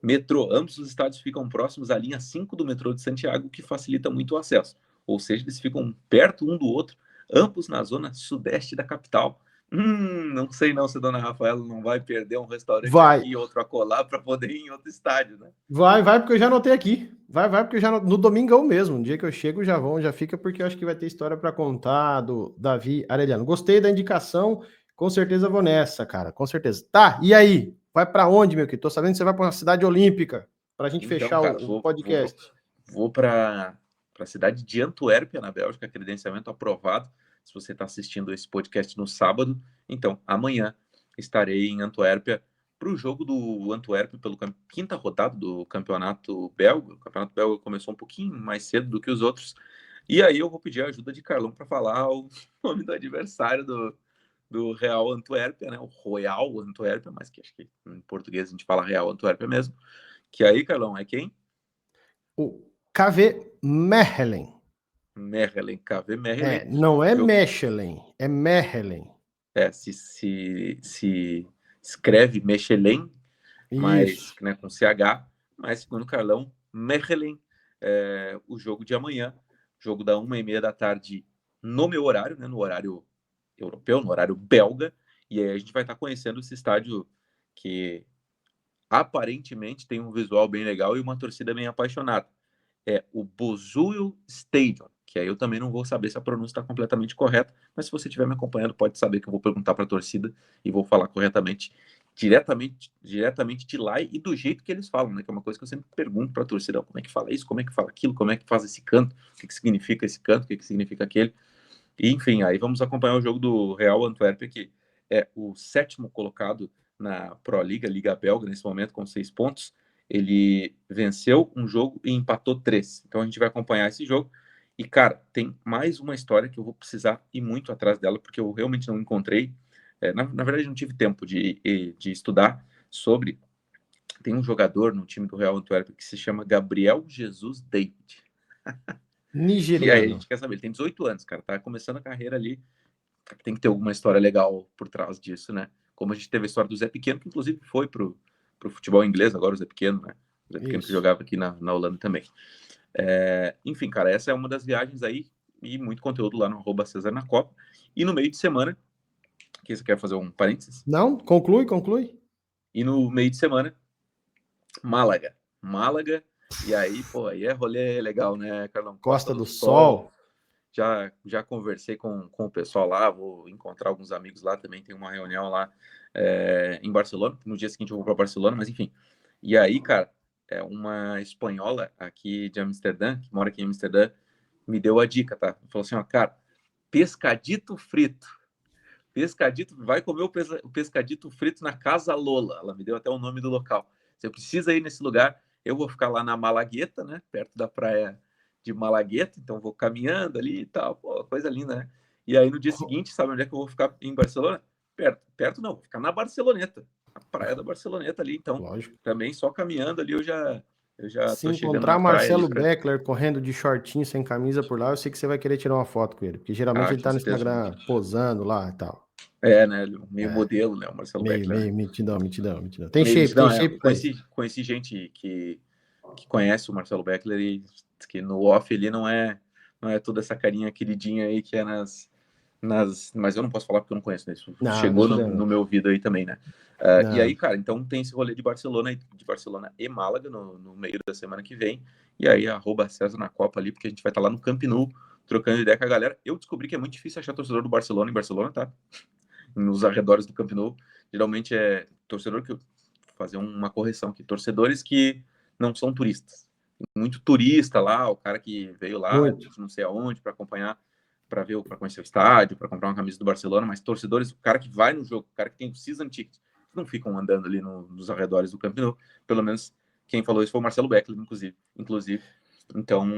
Metrô, ambos os estádios ficam próximos à linha 5 do metrô de Santiago, que facilita muito o acesso. Ou seja, eles ficam perto um do outro, ambos na zona sudeste da capital. Não sei não se a dona Rafaela não vai perder um restaurante aqui e outro acolá para poder ir em outro estádio, né? Vai, porque eu já anotei aqui. Vai, porque eu já no domingão mesmo. No dia que eu chego, já fica, porque eu acho que vai ter história para contar do Davi Arellano. Gostei da indicação, com certeza vou nessa, cara, com certeza. Tá, e aí? Vai para onde, meu querido? Tô sabendo que você vai para uma cidade olímpica, pra gente Então, fechar cara, o podcast. vou para a cidade de Antuérpia, na Bélgica, credenciamento aprovado. Se você está assistindo esse podcast no sábado, então amanhã estarei em Antuérpia para o jogo do Antuérpia pelo quinta rodada do campeonato belga. O campeonato belga começou um pouquinho mais cedo do que os outros. E aí eu vou pedir a ajuda de Carlão para falar o nome do adversário do Real Antuérpia, né? O Royal Antuérpia, mas que acho que em português a gente fala Real Antuérpia mesmo. Que aí, Carlão, é quem? O KV Mechelen. Mechelen, KV Mechelen. Não é Mechelen, é Mechelen. Se escreve Mechelen, mas, né, com CH, mas segundo o Carlão, Mechelen, o jogo de amanhã, jogo da 1h30 da tarde no meu horário, né, no horário europeu, no horário belga, e aí a gente vai estar conhecendo esse estádio que aparentemente tem um visual bem legal e uma torcida bem apaixonada. O Bosuil Stadium, que aí eu também não vou saber se a pronúncia está completamente correta, mas se você estiver me acompanhando, pode saber que eu vou perguntar para a torcida e vou falar corretamente, diretamente de lá e do jeito que eles falam, né? Que é uma coisa que eu sempre pergunto para a torcida: como é que fala isso, como é que fala aquilo, como é que faz esse canto, o que significa esse canto, o que significa aquele. E, enfim, aí vamos acompanhar o jogo do Real Antuérpia, que é o 7º colocado na Pro Liga, Liga Belga, nesse momento, com 6 pontos. Ele venceu um jogo e empatou 3. Então a gente vai acompanhar esse jogo. E, cara, tem mais uma história que eu vou precisar ir muito atrás dela, porque eu realmente não encontrei. Na verdade, não tive tempo de estudar sobre. Tem um jogador no time do Real Antuérpia que se chama Gabriel Jesus David. E aí a Nigeriano. gente quer saber, ele tem 18 anos, cara, tá começando a carreira ali, tem que ter alguma história legal por trás disso, né? Como a gente teve a história do Zé Pequeno, que inclusive foi pro futebol inglês, agora o Zé Pequeno, né? O Zé Pequeno que jogava aqui na Holanda também. Enfim, cara, essa é uma das viagens aí, e muito conteúdo lá no @Cesar na Copa. E no meio de semana, que você quer fazer um parênteses? Não? Conclui. E no meio de semana, Málaga, e aí, pô, aí é rolê legal, né, Carlão? Costa do Sol. Já conversei com o pessoal lá, vou encontrar alguns amigos lá, também tem uma reunião lá em Barcelona, no dia seguinte eu vou para Barcelona, mas enfim. E aí, cara, uma espanhola aqui de Amsterdã, que mora aqui em Amsterdã, me deu a dica, tá? Falou assim, ó, cara, pescadito frito. Vai comer o pescadito frito na Casa Lola. Ela me deu até o nome do local. Você precisa ir nesse lugar. Eu vou ficar lá na Malagueta, né? Perto da praia de Malagueta, então vou caminhando ali e tal, pô, coisa linda, né? E aí no dia seguinte, sabe onde é que eu vou ficar em Barcelona? Perto não, vou ficar na Barceloneta, a praia da Barceloneta ali, então Lógico. também só caminhando ali eu já Se tô chegando encontrar na praia ali Marcelo pra... Beckler correndo de shortinho, sem camisa por lá, eu sei que você vai querer tirar uma foto com ele, porque geralmente ele com tá no certeza. Instagram posando lá e tal. Né, meio modelo, né, o Marcelo Beckler, né? Meio mitidão. Tem Meio shape, tem não, shape pra isso. conheci gente que conhece o Marcelo Beckler e diz que no off ele não é toda essa carinha queridinha aí que é mas eu não posso falar porque eu não conheço, né? Isso Não, chegou mentira não. no meu ouvido aí também, né? E Não. aí, cara, então tem esse rolê de Barcelona e Málaga no meio da semana que vem. E aí, @César na Copa ali, porque a gente vai estar lá no Camp Nou trocando ideia com a galera. Eu descobri que é muito difícil achar torcedor do Barcelona em Barcelona, tá? Nos arredores do Camp Nou. Geralmente é torcedor que fazer uma correção aqui, torcedores que não são turistas. Muito turista lá, o cara que veio lá de Muito. não sei aonde para acompanhar, para conhecer o estádio, para comprar uma camisa do Barcelona, mas torcedores, o cara que vai no jogo, o cara que tem o season ticket, não ficam andando ali nos arredores do Camp Nou. Pelo menos quem falou isso foi o Marcelo Beckler, inclusive. Então,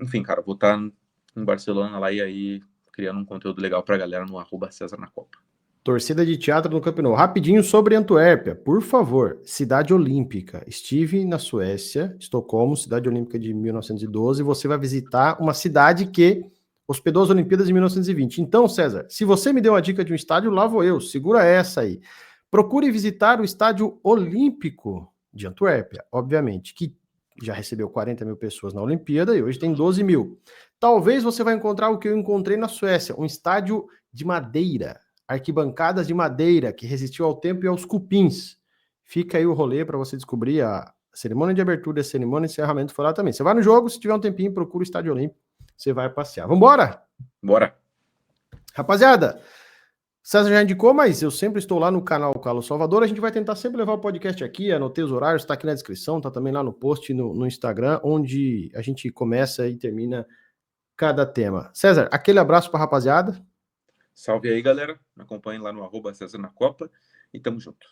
enfim, cara, vou estar em Barcelona lá e aí criando um conteúdo legal para a galera no @César na Copa. Torcida de teatro no Camp Nou. Rapidinho sobre Antuérpia, por favor. Cidade Olímpica. Estive na Suécia, Estocolmo, cidade olímpica de 1912. Você vai visitar uma cidade que hospedou as Olimpíadas de 1920. Então, César, se você me deu uma dica de um estádio, lá vou eu. Segura essa aí. Procure visitar o Estádio Olímpico de Antuérpia, obviamente, que já recebeu 40 mil pessoas na Olimpíada e hoje tem 12 mil. Talvez você vai encontrar o que eu encontrei na Suécia, um estádio de madeira, arquibancadas de madeira que resistiu ao tempo e aos cupins. Fica aí o rolê para você descobrir a cerimônia de abertura e a cerimônia de encerramento foi lá também. Você vai no jogo, se tiver um tempinho, procura o Estádio Olímpico, você vai passear. Vambora? Bora! Rapaziada, César já indicou, mas eu sempre estou lá no canal Carlos Salvador. A gente vai tentar sempre levar o podcast aqui, anotei os horários, está aqui na descrição, está também lá no post no Instagram, onde a gente começa e termina cada tema. César, aquele abraço para a rapaziada. Salve aí, galera. Me acompanhe lá no @César na Copa e tamo junto.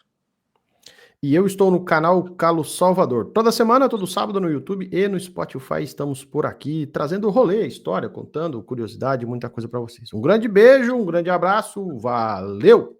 E eu estou no canal Carlos Salvador. Toda semana, todo sábado no YouTube e no Spotify estamos por aqui, trazendo rolê, história, contando curiosidade, muita coisa para vocês. Um grande beijo, um grande abraço, valeu!